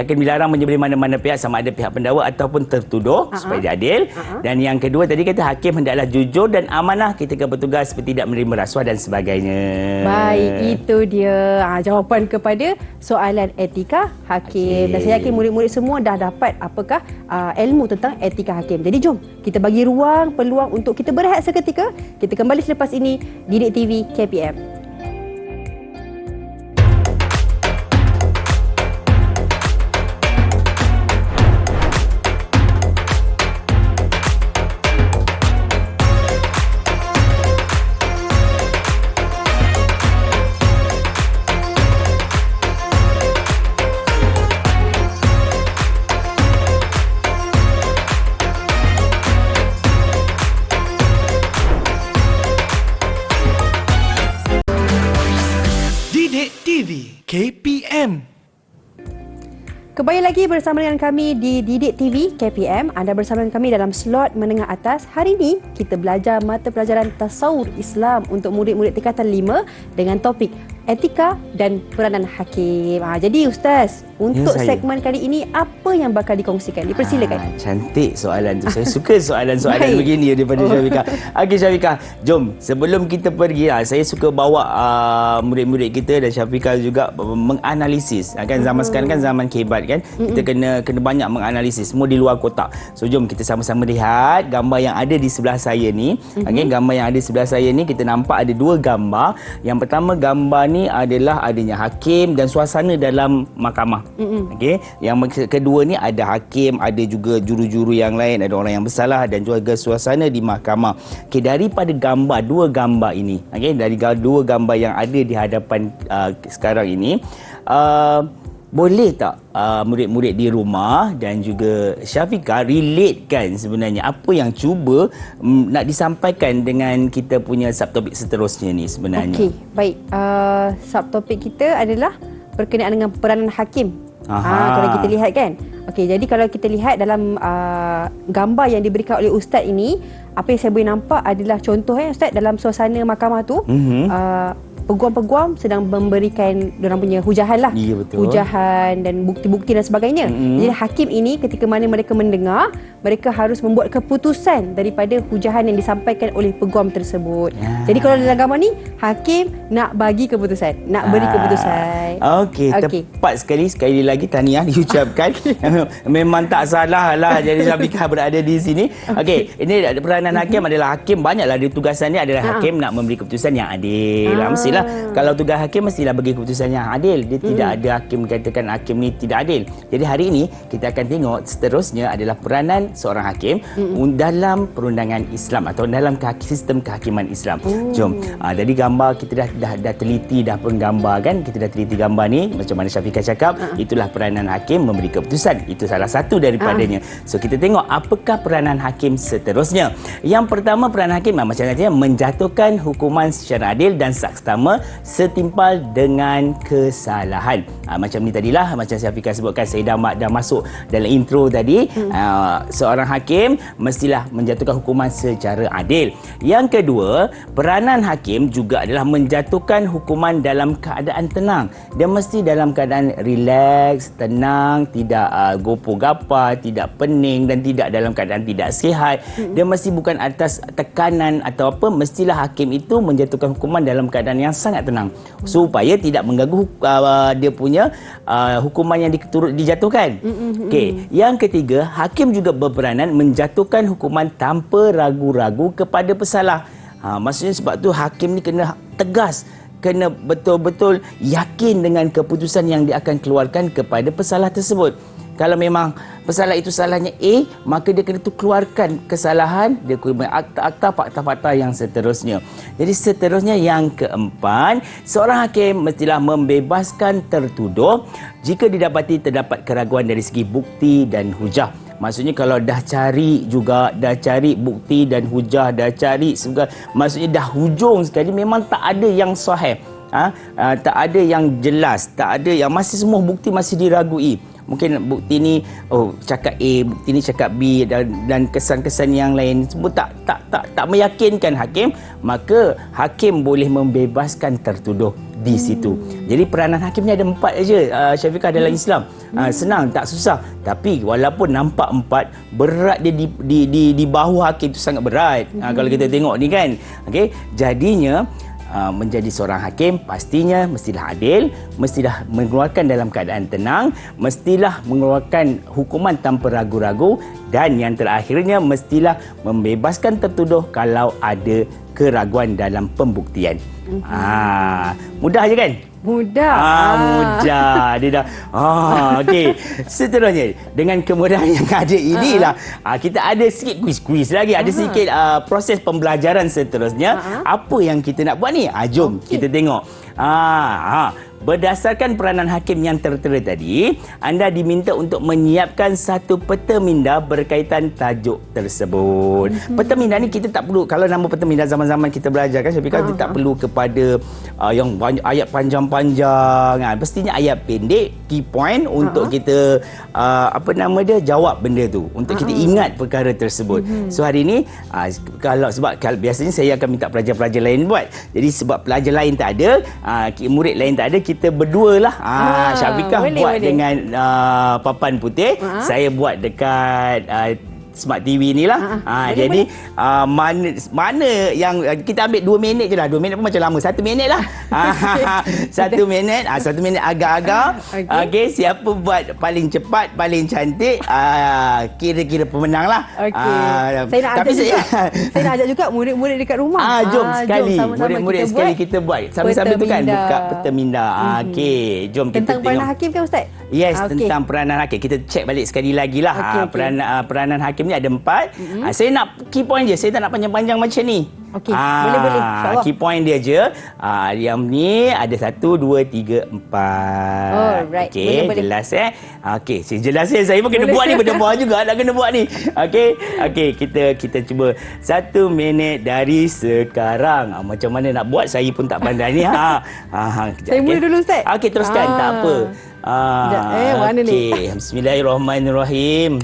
hakim dilarang menyebeli mana-mana pihak sama ada pihak pendakwa ataupun tertuduh supaya dia adil. Dan yang kedua tadi kata hakim hendaklah jujur dan amanah ketika bertugas seperti tidak menerima rasuah dan sebagainya. Baik, itu dia jawapan kepada soalan etika hakim. Dan saya yakin murid-murid semua dah dapat apakah ilmu tentang etika hakim. Jadi jom kita bagi peluang untuk kita berehat seketika. Kita kembali selepas ini Didik TV KPM. KPM. Kembali lagi bersama dengan kami di Didik TV KPM. Anda bersama dengan kami dalam slot menengah atas. Hari ini kita belajar mata pelajaran Tasawur Islam untuk murid-murid tingkatan 5 dengan topik etika dan peranan hakim. Jadi Ustaz, untuk segmen kali ini apa yang bakal dikongsikan? Dipersilakan. Cantik soalan tu. Saya suka soalan-soalan begini daripada Syafiqah. Okey Syafiqah, jom sebelum kita pergi, saya suka bawa murid-murid kita dan Syafiqah juga menganalisis. Kan zaman sekarang kan zaman kehebat kan. Kita kena banyak menganalisis semua di luar kotak. So jom kita sama-sama lihat gambar yang ada di sebelah saya ni. Okey, gambar yang ada di sebelah saya ni kita nampak ada 2 gambar. Yang pertama gambar ni adalah adanya hakim dan suasana dalam mahkamah. Okey, yang kedua ni ada hakim, ada juga juru-juru yang lain, ada orang yang bersalah dan juga suasana di mahkamah. Okey, daripada gambar 2 gambar ini, okey, dari 2 gambar yang ada di hadapan sekarang ini, boleh tak murid-murid di rumah dan juga Syafiqah relatekan sebenarnya apa yang cuba nak disampaikan dengan kita punya subtopik seterusnya ni sebenarnya? Okey, baik. Subtopik kita adalah berkenaan dengan peranan hakim. Kalau kita lihat kan. Okey, jadi kalau kita lihat dalam gambar yang diberikan oleh Ustaz ini, apa yang saya boleh nampak adalah contoh Ustaz dalam suasana mahkamah tu. Peguam-peguam sedang memberikan diorang punya hujahan lah. Ya, betul. Hujahan dan bukti-bukti dan sebagainya. Jadi hakim ini ketika mana mereka mendengar, mereka harus membuat keputusan daripada hujahan yang disampaikan oleh peguam tersebut. Jadi kalau dalam gambar ni, hakim nak bagi keputusan, nak beri keputusan. Okey, tepat sekali. Sekali lagi tahniah diucapkan. Memang tak salah lah jadi Syafiqah berada di sini. Okey, ini peranan hakim adalah hakim banyaklah dia tugasannya adalah hakim nak memberi keputusan yang adil. Mestilah pastilah kalau tugas hakim mestilah bagi keputusan yang adil. Dia tidak ada hakim katakan hakim ni tidak adil. Jadi hari ini kita akan tengok seterusnya adalah peranan seorang hakim dalam perundangan Islam atau dalam sistem kehakiman Islam. Jom. Jadi gambar kita dah teliti dah pun gambar kan. Kita dah teliti gambar ni macam mana Syafiqah cakap, itulah peranan hakim memberi keputusan. Itu salah satu daripadanya. So kita tengok apakah peranan hakim seterusnya. Yang pertama, peranan hakim macam katanya menjatuhkan hukuman secara adil dan saksama setimpal dengan kesalahan. Macam ni tadilah, macam Syafiqah sebutkan, saya dah masuk dalam intro tadi. Seorang hakim mestilah menjatuhkan hukuman secara adil. Yang kedua, peranan hakim juga adalah menjatuhkan hukuman dalam keadaan tenang. Dia mesti dalam keadaan relax, tenang, tidak gopoh-gapar, tidak pening dan tidak dalam keadaan tidak sihat. Dia mesti bukan atas tekanan atau apa, mestilah hakim itu menjatuhkan hukuman dalam keadaan yang sangat tenang supaya tidak mengganggu dia punya hukuman yang dijatuhkan. Okey, yang ketiga, hakim juga berperanan menjatuhkan hukuman tanpa ragu-ragu kepada pesalah. Maksudnya sebab tu hakim ni kena tegas, kena betul-betul yakin dengan keputusan yang dia akan keluarkan kepada pesalah tersebut. Kalau memang pesalah itu salahnya A, maka dia kena keluarkan kesalahan, dia kena akta-akta, fakta-fakta yang seterusnya. Jadi seterusnya yang keempat, seorang hakim mestilah membebaskan tertuduh jika didapati terdapat keraguan dari segi bukti dan hujah. Maksudnya kalau dah cari bukti dan hujah, dah cari segala, maksudnya dah hujung sekali memang tak ada yang sahih. Tak ada yang jelas, tak ada yang semua bukti masih diragui. Mungkin bukti ni cakap A, bukti ni cakap B dan kesan-kesan yang lain semua tak meyakinkan hakim, maka hakim boleh membebaskan tertuduh di situ. Jadi peranan hakim ni ada 4 aja, Syafiqah, dalam Islam. Senang, tak susah. Tapi walaupun nampak 4, berat dia di bahu hakim tu sangat berat. Kalau kita tengok ni kan. Okey, jadinya menjadi seorang hakim pastinya mestilah adil, mestilah mengeluarkan dalam keadaan tenang, mestilah mengeluarkan hukuman tanpa ragu-ragu, dan yang terakhirnya mestilah membebaskan tertuduh kalau ada keraguan dalam pembuktian. Mudah je kan? Mudah. Mudah. Dia dah. Okey. Seterusnya, dengan kemudahan yang ada inilah, kita ada sikit kuis-kuis lagi. Ada sikit proses pembelajaran seterusnya. Apa yang kita nak buat ni? Jom kita tengok. Berdasarkan peranan hakim yang tertera tadi, anda diminta untuk menyiapkan satu peta minda berkaitan tajuk tersebut. Peta minda ni kita tak perlu, kalau nama peta minda zaman-zaman kita belajar kan, Syafiqah, kita tak perlu kepada yang banyak ayat panjang-panjang. Pastinya ayat pendek, key point untuk kita jawab benda tu, untuk kita ingat perkara tersebut. So hari ni kalau biasanya saya akan minta pelajar-pelajar lain buat. Jadi sebab pelajar lain tak ada, murid lain tak ada, kita berdua lah. Syafiqah buat dengan papan putih, saya buat dekat Smart TV ni lah. Jadi mana yang kita ambil 2 minit je lah. 2 minit pun macam lama. 1 minit lah. 1 minit. 1 minit agak-agak. Okey, siapa buat paling cepat, paling cantik, kira-kira pemenang lah. Saya nak ajak juga murid-murid dekat rumah. Jom sekali. Murid-murid sekali kita buat. Sambil-sambil tu kan buka peta minda. Okey, jom kita tengok. Tentang peranan hakim kan, Ustaz? Yes, tentang peranan hakim. Kita cek balik sekali lagi lah. Peranan hakim ni ada 4. Saya nak key point je. Saya tak nak panjang-panjang macam ni. Okey, boleh. Key point dia je. Yang ni ada 1, 2, 3, 4. Alright. Okey, jelas Okey, jelas saya pun kena buat ni, berdebar juga nak kena buat ni. Okey, kita cuba 1 minit dari sekarang. Macam mana nak buat saya pun tak pandai ni. Saya mula dulu, Ustaz. Okey, teruskan, tak apa. Mana ni? Bismillahirrahmanirrahim.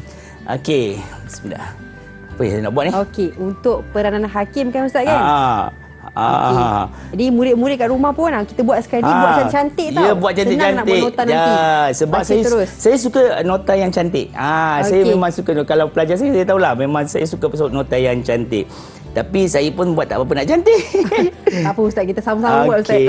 Okey, bismillah. Apa yang saya nak buat ni? Okey, untuk peranan hakim kan, Ustaz kan? Jadi murid-murid kat rumah pun kita buat sekali, buat cantik tau. Ya, buat cantik-cantik. Senang nak buat nota nanti. Sebab saya suka nota yang cantik. Saya memang suka, kalau pelajar saya tahulah, memang saya suka nota yang cantik. Tapi saya pun buat tak apa-apa nak cantik. Tak apa, Ustaz, kita sama-sama buat, Ustaz.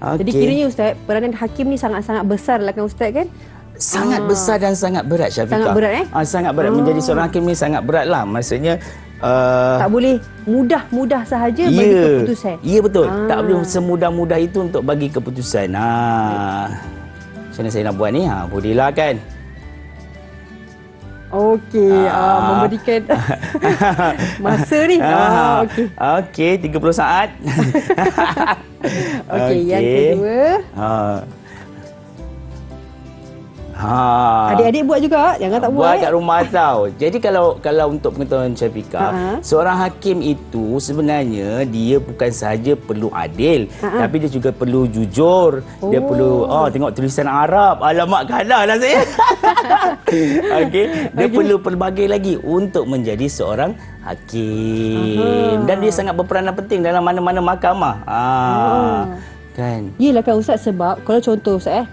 Jadi kiranya, Ustaz, peranan hakim ni sangat-sangat besar lah kan, Ustaz kan? Sangat besar dan sangat berat, Syafiqah. Sangat berat sangat berat. Menjadi seorang hakim ni sangat berat lah. Maksudnya Tak boleh mudah-mudah sahaja bagi keputusan. Ya, betul. Tak boleh semudah-mudah itu untuk bagi keputusan. Macam mana saya nak buat ni? Bolehlah kan? Okey, memberikan masa ni. Okey. Okey, 30 saat. Okey, yang kedua. Adik-adik buat juga, jangan tak buat. Buat kat rumah tau. Jadi kalau untuk pengetahuan Syafiqah, seorang hakim itu sebenarnya dia bukan sahaja perlu adil, tapi dia juga perlu jujur. Dia perlu tengok tulisan Arab. Alamak, kalah lah saya. Okey, dia perlu pelbagai lagi untuk menjadi seorang hakim. Dan dia sangat berperanan penting dalam mana-mana mahkamah. Kan. Yelah kan Ustaz, sebab kalau contoh Ustaz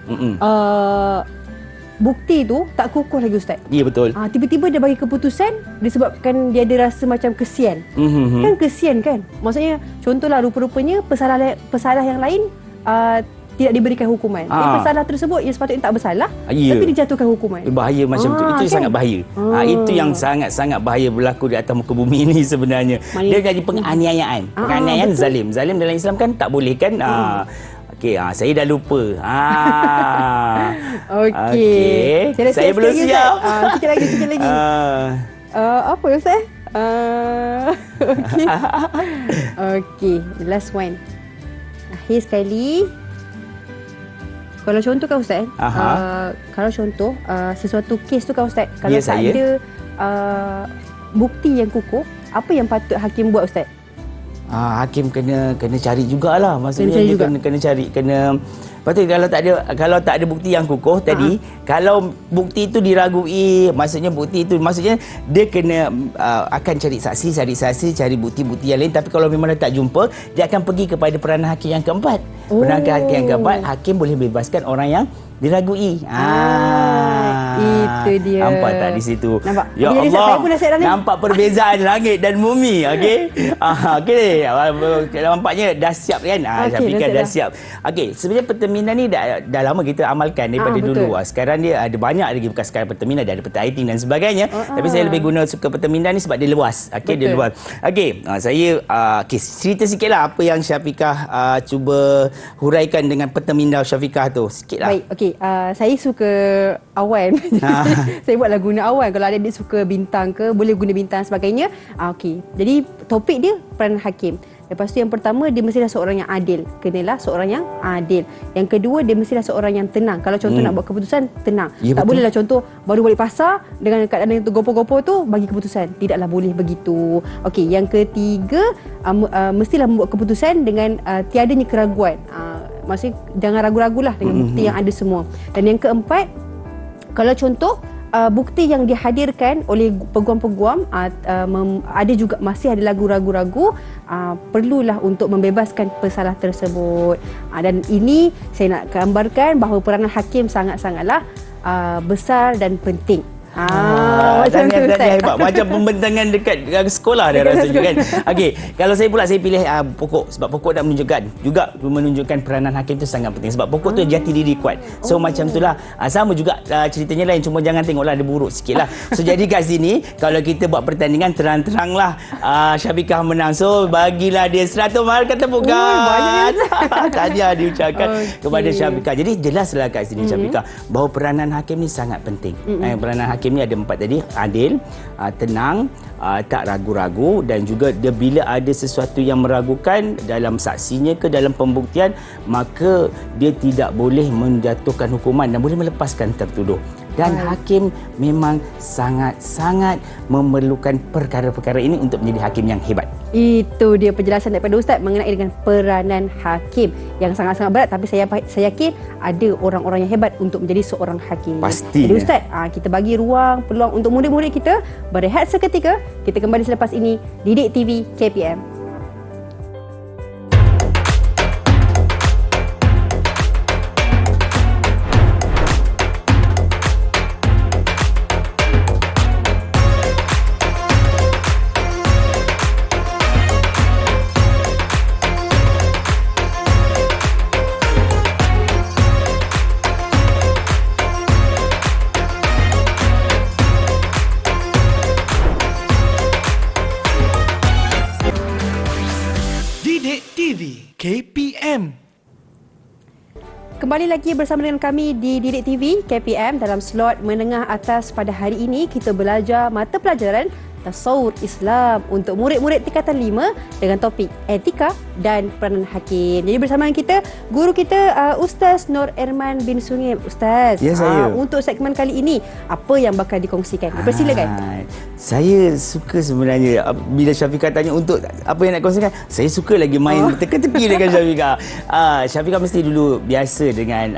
bukti tu tak kukuh lagi Ustaz. Ya, betul. Tiba-tiba dia bagi keputusan disebabkan dia ada rasa macam kesian. Kan kesian kan? Maksudnya contohlah rupa-rupanya pesalah yang lain tidak diberikan hukuman. Pesalah tersebut yang sepatutnya tak bersalah tapi dijatuhkan hukuman. Bahaya macam tu. Itu kan? sangat bahaya. Itu yang sangat-sangat bahaya berlaku di atas muka bumi ini sebenarnya. Dia jadi penganiayaan. Penganiayaan zalim. Zalim dalam Islam kan tak boleh kan? Okey, saya dah lupa. Okey. Saya belum siap. Sikit lagi. Apa Ustaz? Okey. Okey, the last one. Akhir sekali. Kalau contoh kan Ustaz, kalau contoh sesuatu kes tu kan Ustaz, kalau tak ada bukti yang kukuh, apa yang patut hakim buat Ustaz? Hakim kena cari jugalah. Maksudnya dia kena cari, patut kalau tak ada bukti yang kukuh tadi, kalau bukti itu diragui, maksudnya dia kena akan cari saksi, cari bukti-bukti yang lain. Tapi kalau memang dah tak jumpa, dia akan pergi kepada peranan hakim yang keempat. Peranan hakim yang keempat, hakim boleh bebaskan orang yang diragui. Itu dia. Nampak tak di situ? Nampak. Ya Allah, nampak perbezaan langit dan bumi. Okey. Okey. Nampaknya dah siap kan? Syafiqah dah siap. Okey, sebenarnya perteminan ni dah lama kita amalkan daripada dulu. Sekarang dia ada banyak lagi, bukan sekarang perteminan, ada petaiting dan sebagainya. Tapi saya lebih guna suka perteminan ni sebab dia luas. Okey, dia luas. Okey, saya cerita sikitlah apa yang Syafiqah cuba huraikan dengan perteminda Syafiqah tu. Sikitlah. Baik, okey. Saya suka awan. Saya buatlah guna awan. Kalau adik-adik suka bintang ke, boleh guna bintang sebagainya. Okey. Jadi topik dia peranan hakim. Lepas tu yang pertama, dia mestilah seorang yang adil. Kenalah seorang yang adil. Yang kedua, dia mestilah seorang yang tenang. Kalau contoh nak buat keputusan, tenang. Ya, tak bolehlah contoh baru balik pasar dengan keadaan yang gopoh-gopoh tu bagi keputusan. Tidaklah boleh begitu. Okey, yang ketiga, mestilah membuat keputusan dengan tiadanya keraguan. Maksudnya jangan ragu-ragulah dengan bukti yang ada semua. Dan yang keempat, kalau contoh bukti yang dihadirkan oleh peguam-peguam ada juga masih ada ragu-ragu, perlulah untuk membebaskan pesalah tersebut. Dan ini saya nak gambarkan bahawa peranan hakim sangat-sangatlah besar dan penting. Macam tu Ustaz. Hebat. Macam pembentangan dekat sekolah dia rasa juga kan. Okey, kalau saya pula saya pilih pokok, sebab pokok dah menunjukkan peranan hakim tu sangat penting sebab pokok tu jati diri kuat. So macam itulah. Sama juga ceritanya lain, cuma jangan tengoklah dia buruk sikitlah. So jadi kat sini kalau kita buat pertandingan terang-teranglah Syafiqah menang. So bagilah dia 100 mahal kata bukan. Tahniah diucapkan kepada Syafiqah. Jadi jelaslah kat sini Syafiqah bahawa peranan hakim ni sangat penting. Peranan hakim ni ada 4 tadi, adil, tenang, tak ragu-ragu, dan juga dia bila ada sesuatu yang meragukan dalam saksinya ke dalam pembuktian, maka dia tidak boleh menjatuhkan hukuman dan boleh melepaskan tertuduh. Dan hakim memang sangat-sangat memerlukan perkara-perkara ini untuk menjadi hakim yang hebat. Itu dia penjelasan daripada Ustaz mengenai dengan peranan hakim yang sangat-sangat berat, tapi saya yakin ada orang-orang yang hebat untuk menjadi seorang hakim. Pastinya. Jadi Ustaz, kita bagi ruang, peluang untuk murid-murid kita berehat seketika. Kita kembali selepas ini Didik TV KPM. Kembali lagi bersama dengan kami di Didik TV KPM dalam slot menengah atas. Pada hari ini kita belajar mata pelajaran Tasawur Islam untuk murid-murid tingkatan 5 dengan topik etika dan peranan hakim. Jadi bersama kita guru kita Ustaz Nur Erman bin Sungim. Ustaz, ya, saya. Untuk segmen kali ini apa yang bakal dikongsikan? Dipersilakan. Saya suka sebenarnya bila Syafiqah tanya untuk apa yang nak kongsikan, saya suka lagi main teka-teki dengan Syafiqah. Syafiqah mesti dulu biasa dengan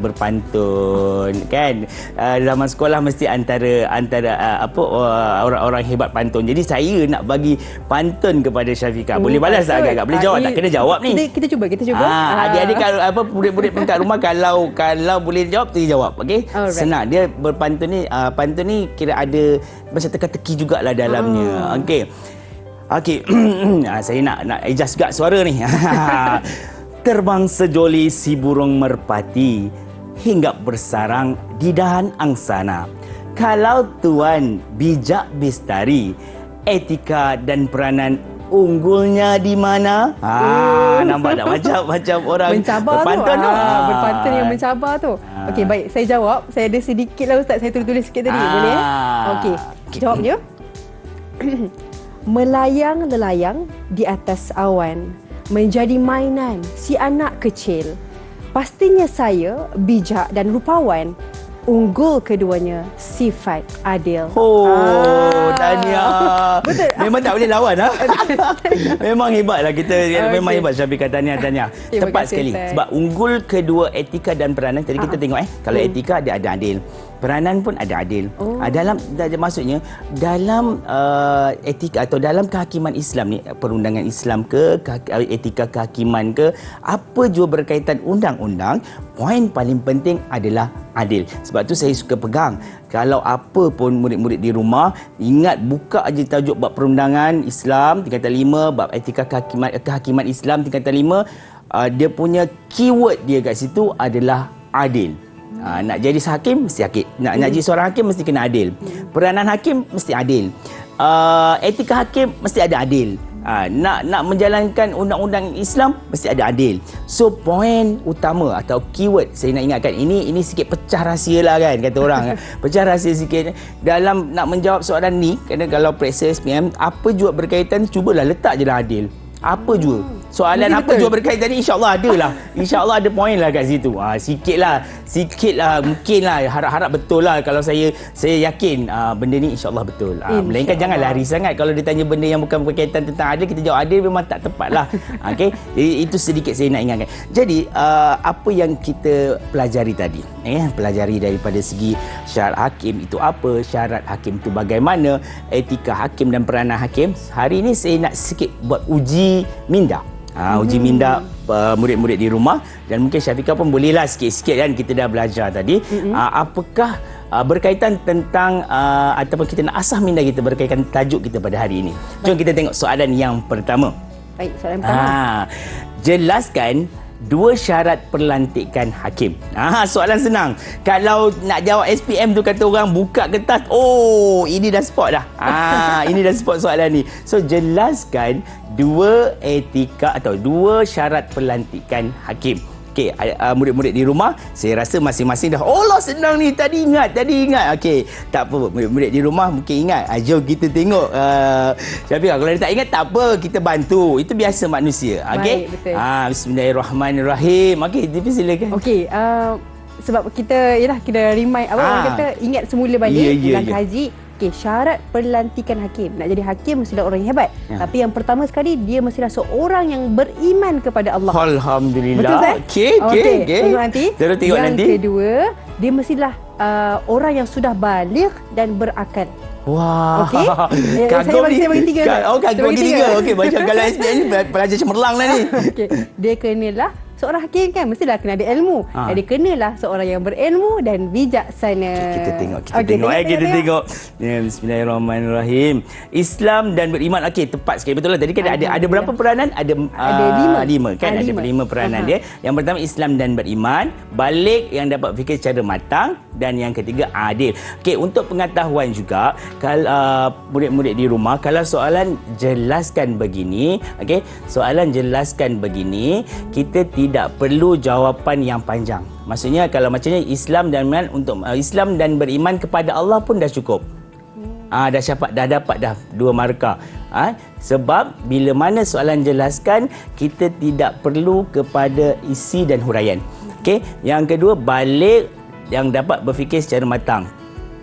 berpantun kan. Zaman sekolah mesti antara orang-orang hebat pantun. Jadi saya nak bagi pantun kepada Syafiqah. Boleh balas tak agak-agak? Boleh jawab tak? Kena jawab ni. Kita cuba. Adik-adik murid-murid kat rumah kalau boleh jawab tu jawab. Okey? Senang. Dia berpantun ni pantun ni kira ada macam teka-teki jugalah dalamnya. Okey. Saya nak adjust juga suara ni. Terbang sejoli si burung merpati hinggap bersarang di dahan angsana. Kalau tuan bijak bistari, etika dan peranan unggulnya di mana? Nampak tak macam orang berpantun tu? Berpantun yang mencabar tu. Okey, baik. Saya jawab. Saya ada sedikit lah Ustaz. Saya tulis sikit tadi. Boleh? Okey. Jawab je. Melayang-lelayang di atas awan, menjadi mainan si anak kecil. Pastinya saya bijak dan rupawan. Unggul keduanya sifat adil. Tahniah. Betul. Memang tak boleh lawan Memang hebatlah kita. Memang hebat Syafiqah. Tahniah. Tepat sekali. Sebab unggul kedua etika dan peranan. Tadi kita tengok kalau etika dia ada adil. Peranan pun ada adil. Maksudnya dalam etika atau dalam kehakiman Islam ni, perundangan Islam ke, etika kehakiman ke, apa jua berkaitan undang-undang, poin paling penting adalah adil. Sebab tu saya suka pegang. Kalau apa pun murid-murid di rumah, ingat buka aja tajuk bab perundangan Islam tingkatan 5, bab etika kehakiman Islam tingkatan 5, dia punya keyword dia kat situ adalah adil. Nak jadi hakim mesti hakim. Nak jadi seorang hakim mesti kena adil. Peranan hakim mesti adil. Etika hakim mesti ada adil. Nak menjalankan undang-undang Islam mesti ada adil. So poin utama atau keyword saya nak ingatkan, ini sikit pecah rahsia lah kan kata orang. Pecah rahsia sikit dalam nak menjawab soalan ni. Kerana kalau periksa SPM, apa jua berkaitan, cubalah letak je lah adil. Apa jua soalan, apa jua berkaitan ni, InsyaAllah ada lah. InsyaAllah ada poin lah kat situ. Sikit lah mungkin lah. Harap-harap betul lah. Kalau saya yakin benda ni InsyaAllah betul. Melainkan jangan lari sangat. Kalau dia tanya benda yang bukan berkaitan tentang adil, kita jawab adil, memang tak tepat lah. Okay? Jadi itu sedikit saya nak ingatkan. Jadi apa yang kita pelajari tadi, pelajari daripada segi syarat hakim itu apa, syarat hakim itu bagaimana, etika hakim dan peranan hakim. Hari ini saya nak sikit buat uji minda. Uji minda murid-murid di rumah, dan mungkin Syafiqah pun bolehlah sikit-sikit kan, kita dah belajar tadi. Apakah berkaitan tentang ataupun kita nak asah minda kita berkaitan tajuk kita pada hari ini. Jom kita tengok soalan yang pertama. Baik, soalan pertama. Jelaskan 2 syarat pelantikan hakim. Soalan senang. Kalau nak jawab SPM tu kata orang buka kertas, ini dah spot dah. Ini dah spot soalan ni. So jelaskan 2 etika atau 2 syarat pelantikan hakim. Okey, murid-murid di rumah, saya rasa masing-masing dah, Allah senang ni, tadi ingat. Okey, tak apa, murid-murid di rumah mungkin ingat. Jom kita tengok. Syafiqah, kalau dia tak ingat tak apa, kita bantu. Itu biasa manusia. Okey. Betul. Bismillahirrahmanirrahim. Okey, silakan. Okey, sebab kita remind orang kata ingat semula balik dalam kaji. Okey, syarat pelantikan hakim. Nak jadi hakim mestilah orang yang hebat. Tapi yang pertama sekali, dia mestilah seorang yang beriman kepada Allah. Alhamdulillah. Betul kan? Okey. Tengok nanti. Tengok yang kedua, dia mestilah orang yang sudah baligh dan berakal. Wah. Okey. Saya bagi 3. Kagum bagi 3. Okey, macam kalau SPM ni pelajar cemerlang lah ni. Okey. Dia kenalah seorang hakim kan mestilah kena ada ilmu. Dia kenalah seorang yang berilmu dan bijaksana. Kita tengok. Bismillahirrahmanirrahim. Islam dan beriman. Okey, tepat sekali, betul lah. Tadi kan ada berapa peranan? Ada 5 kan? Ada 5 peranan dia. Yang pertama Islam dan beriman, balik yang dapat fikir secara matang, dan yang ketiga adil. Okey, untuk pengetahuan juga, kalau murid-murid di rumah, kalau soalan jelaskan begini, okey, kita tidak tidak perlu jawapan yang panjang. Maksudnya kalau macamnya Islam dan beriman untuk Islam dan beriman kepada Allah pun dah cukup. Dah dapat dah 2 markah. Sebab bila mana soalan jelaskan, kita tidak perlu kepada isi dan huraian. Okey, yang kedua, balik yang dapat berfikir secara matang.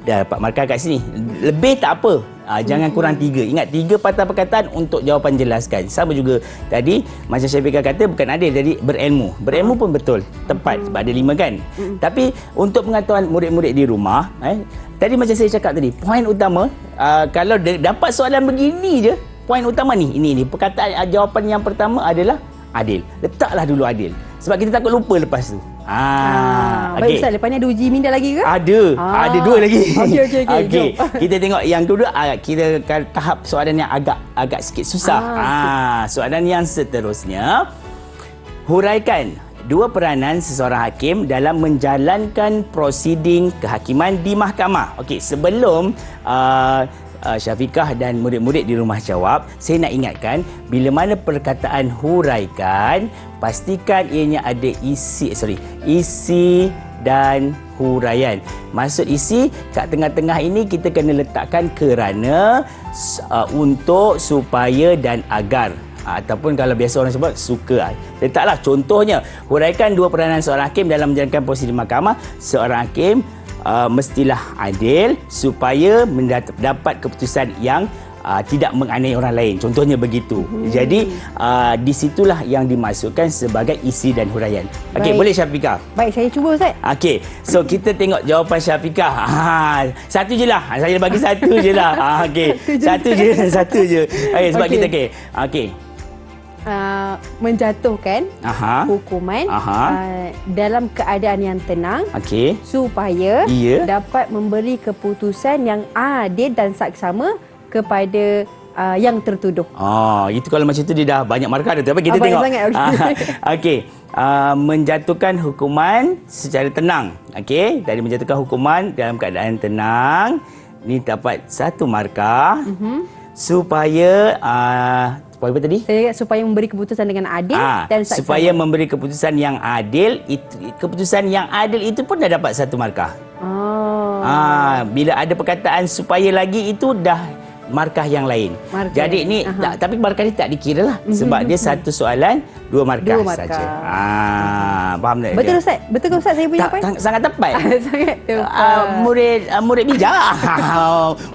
Dah dapat markah kat sini. Lebih tak apa. Jangan kurang 3. Ingat, 3 patah perkataan untuk jawapan jelaskan. Sama juga tadi macam Syafiqah kata, bukan adil, jadi berilmu. Berilmu pun betul, tepat sebab ada 5 kan. Tapi untuk pengetahuan murid-murid di rumah, tadi macam saya cakap tadi, poin utama kalau dapat soalan begini je, poin utama ni, ini perkataan jawapan yang pertama adalah adil. Letaklah dulu adil. Sebab kita takut lupa lepas tu. Baik Ustaz, lepas ni ada uji minda lagi ke? Ada 2 lagi. Okey. Kita tengok yang kedua, kita tahap soalan yang agak sikit susah. Soalan yang seterusnya, huraikan 2 peranan seseorang hakim dalam menjalankan prosiding kehakiman di mahkamah. Okey, sebelum Syafiqah dan murid-murid di rumah jawab, saya nak ingatkan, bila mana perkataan huraikan, pastikan ianya ada isi dan huraian. Maksud isi, kat tengah-tengah ini kita kena letakkan kerana, untuk, supaya dan agar. Ataupun kalau biasa orang sebut suka. Letaklah contohnya, huraikan 2 peranan seorang hakim dalam menjalankan prosedur mahkamah. Seorang hakim mestilah adil supaya mendapat keputusan yang tidak menganiaya orang lain. Contohnya begitu. Jadi di situlah yang dimasukkan sebagai isi dan huraian. Okey, boleh Syafiqah? Baik, saya cuba Ustaz. Okey, so kita tengok jawapan Syafiqah. Satu je lah. Saya bagi satu je lah. Okey, satu je. Okey, sebab kita okey. Menjatuhkan hukuman dalam keadaan yang tenang, supaya dapat memberi keputusan yang adil dan saksama kepada yang tertuduh. Itu kalau macam tu dia dah banyak markah dah. Tapi kita tengok. Okey. Menjatuhkan hukuman secara tenang. Okey, dari menjatuhkan hukuman dalam keadaan tenang, ni dapat 1 markah. Supaya apa tadi? Supaya memberi keputusan dengan adil dan saksama. Supaya memberi keputusan yang adil, keputusan yang adil itu pun dah dapat 1 markah. Bila ada perkataan supaya lagi, itu dah markah yang lain. Jadi ni tapi markah ni tak dikira lah, sebab dia satu soalan 2 markah saja. Faham tak? Betul Ustaz? Betul ke Ustaz saya punya jawapan? Sangat tepat. Sangat tepat. Murid bijak.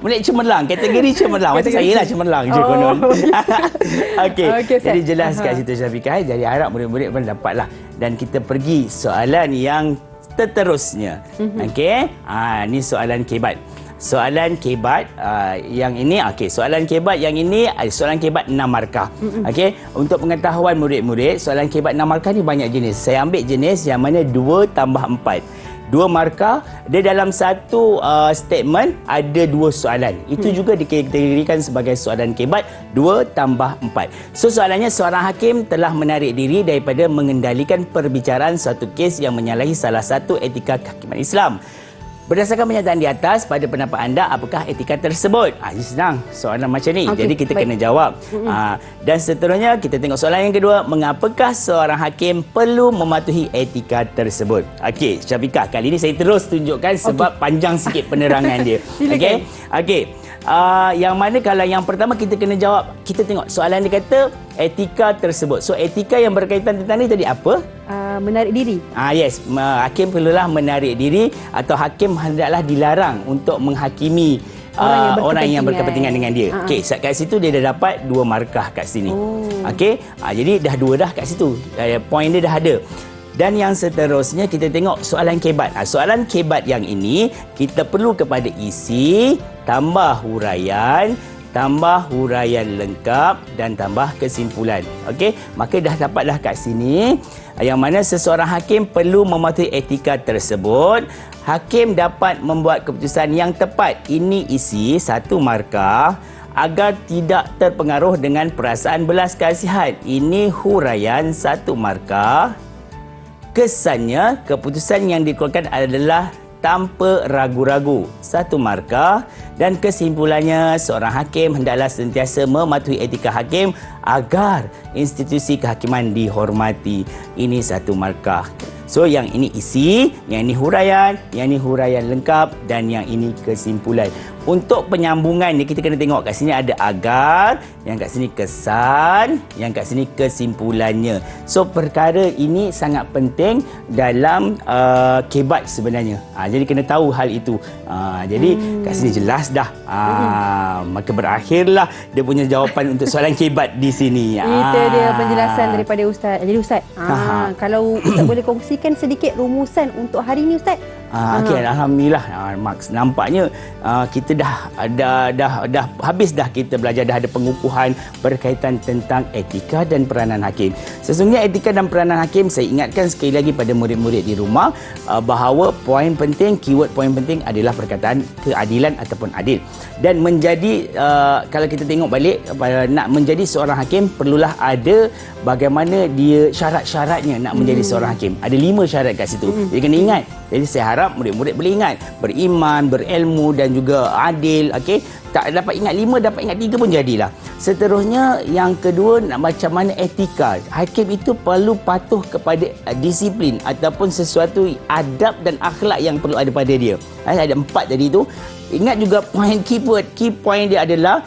Murid cemerlang, kategori cemerlang. Macam saya lah cemerlang je konon. Okey. Jadi jelas kat situ Syafiqah. Jadi harap murid-murid pun dapatlah. Dan kita pergi soalan yang terusnya. Okey. Ni soalan kebat. Soalan kebat yang ini, soalan kebat yang ini, soalan kebat 6 markah. Untuk pengetahuan murid-murid, soalan kebat 6 markah ni banyak jenis. Saya ambil jenis yang mana 2 tambah 4. 2 markah, dia dalam satu statement ada 2 soalan. Itu juga dikategorikan sebagai soalan kebat 2 tambah 4. So soalannya, seorang hakim telah menarik diri daripada mengendalikan perbicaraan suatu kes yang menyalahi salah satu etika kehakiman Islam. Berdasarkan pernyataan di atas, pada pendapat anda, apakah etika tersebut? Ini senang soalan macam ni. Jadi kita kena jawab. Dan seterusnya, kita tengok soalan yang kedua. Mengapakah seorang hakim perlu mematuhi etika tersebut? Okey, Syafiqah, kali ini saya terus tunjukkan sebab panjang sikit penerangan dia. Okey. Yang mana kalau yang pertama kita kena jawab, kita tengok soalan dia kata etika tersebut. So etika yang berkaitan tentang ni tadi apa? Menarik diri. Yes, hakim perlulah menarik diri, atau hakim hendaklah dilarang untuk menghakimi orang yang berkepentingan dengan dia. Okey, kat situ dia dah dapat 2 markah kat sini. Okey, jadi dah 2 dah kat situ. Poin dia dah ada. Dan yang seterusnya kita tengok soalan kebat. Soalan kebat yang ini kita perlu kepada isi, tambah huraian lengkap dan tambah kesimpulan. Okey, maka dah dapatlah kat sini yang mana seseorang hakim perlu mematuhi etika tersebut. Hakim dapat membuat keputusan yang tepat. Ini isi 1 markah agar tidak terpengaruh dengan perasaan belas kasihan. Ini huraian 1 markah. Kesannya, keputusan yang dikeluarkan adalah tanpa ragu-ragu 1 markah. Dan kesimpulannya, seorang hakim hendaklah sentiasa mematuhi etika hakim agar institusi kehakiman dihormati. Ini satu markah. So yang ini isi, yang ini huraian, yang ini huraian lengkap dan yang ini kesimpulan. Untuk penyambungan ni kita kena tengok kat sini ada agar, yang kat sini kesan, yang kat sini kesimpulannya. So perkara ini sangat penting dalam kebat sebenarnya. Jadi kena tahu hal itu. Jadi kat sini jelas dah. Maka berakhirlah dia punya jawapan untuk soalan kebat di sini. Itu dia penjelasan daripada Ustaz. Jadi Ustaz, kalau Ustaz boleh kongsikan sedikit rumusan untuk hari ini Ustaz. Okey, alhamdulillah. Max, nampaknya kita dah habis dah kita belajar, dah ada pengukuhan berkaitan tentang etika dan peranan hakim. Sesungguhnya etika dan peranan hakim, saya ingatkan sekali lagi pada murid-murid di rumah bahawa poin penting, keyword poin penting adalah perkataan keadilan ataupun adil. Dan menjadi kalau kita tengok balik, nak menjadi seorang hakim perlulah ada bagaimana dia syarat-syaratnya nak menjadi seorang hakim. Ada 5 syarat kat situ. Jadi kena ingat. Jadi saya harap murid-murid boleh ingat. Beriman, berilmu dan juga adil. Okey, tak dapat ingat 5, dapat ingat 3 pun jadilah. Seterusnya, yang kedua, macam mana etika. Hakim itu perlu patuh kepada disiplin ataupun sesuatu adab dan akhlak yang perlu ada pada dia. Ada 4 tadi tu. Ingat juga poin key point dia adalah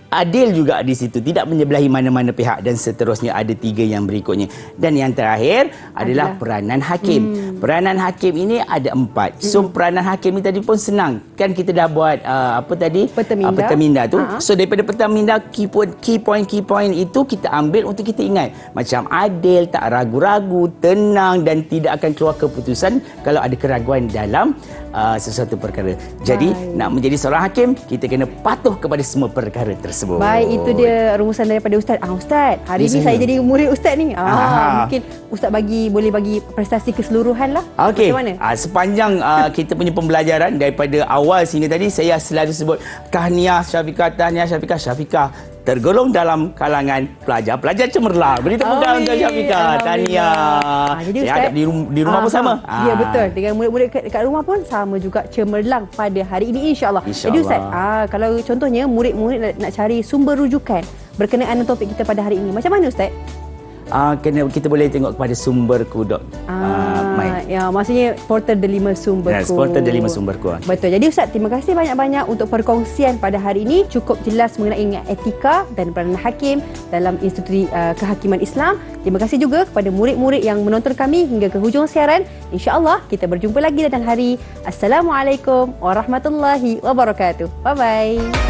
adil juga di situ, tidak menyebelahi mana-mana pihak, dan seterusnya ada 3 yang berikutnya. Dan yang terakhir adalah peranan hakim. Peranan hakim ini ada 4. So peranan hakim ni tadi pun senang. Kan kita dah buat apa tadi? Peta minda tu. So daripada peta minda, key point itu kita ambil untuk kita ingat. Macam adil, tak ragu-ragu, tenang dan tidak akan keluar keputusan kalau ada keraguan dalam sesuatu perkara. Jadi nak menjadi seorang hakim, kita kena patuh kepada semua perkara tersebut. Baik, itu dia rumusan daripada Ustaz. Ustaz, hari ini saya jadi murid Ustaz ni. Mungkin Ustaz boleh bagi prestasi keseluruhan lah. Okey. Macam mana? Sepanjang kita punya pembelajaran daripada awal sehingga tadi, saya selalu sebut tahniah Syafiqah tergolong dalam kalangan pelajar cemerlang. Beri tepukan untuk Syafiqah. Tahniah. Jadi saya Ustaz, hadap di rumah pun sama. Ya, betul. Dengan murid-murid dekat rumah pun sama juga cemerlang pada hari ini, insya-Allah. Jadi Ustaz, kalau contohnya murid-murid nak cari sumber rujukan berkenaan dengan topik kita pada hari ini, macam mana Ustaz? Kita boleh tengok kepada sumberku. Ya, maksudnya portal Delima Sumberku. Yes, portal Delima Sumberku. Betul. Jadi Ustaz, terima kasih banyak-banyak untuk perkongsian pada hari ini. Cukup jelas mengenai etika dan peranan hakim dalam institusi kehakiman Islam. Terima kasih juga kepada murid-murid yang menonton kami hingga ke hujung siaran. InsyaAllah kita berjumpa lagi lain hari. Assalamualaikum warahmatullahi wabarakatuh. Bye-bye.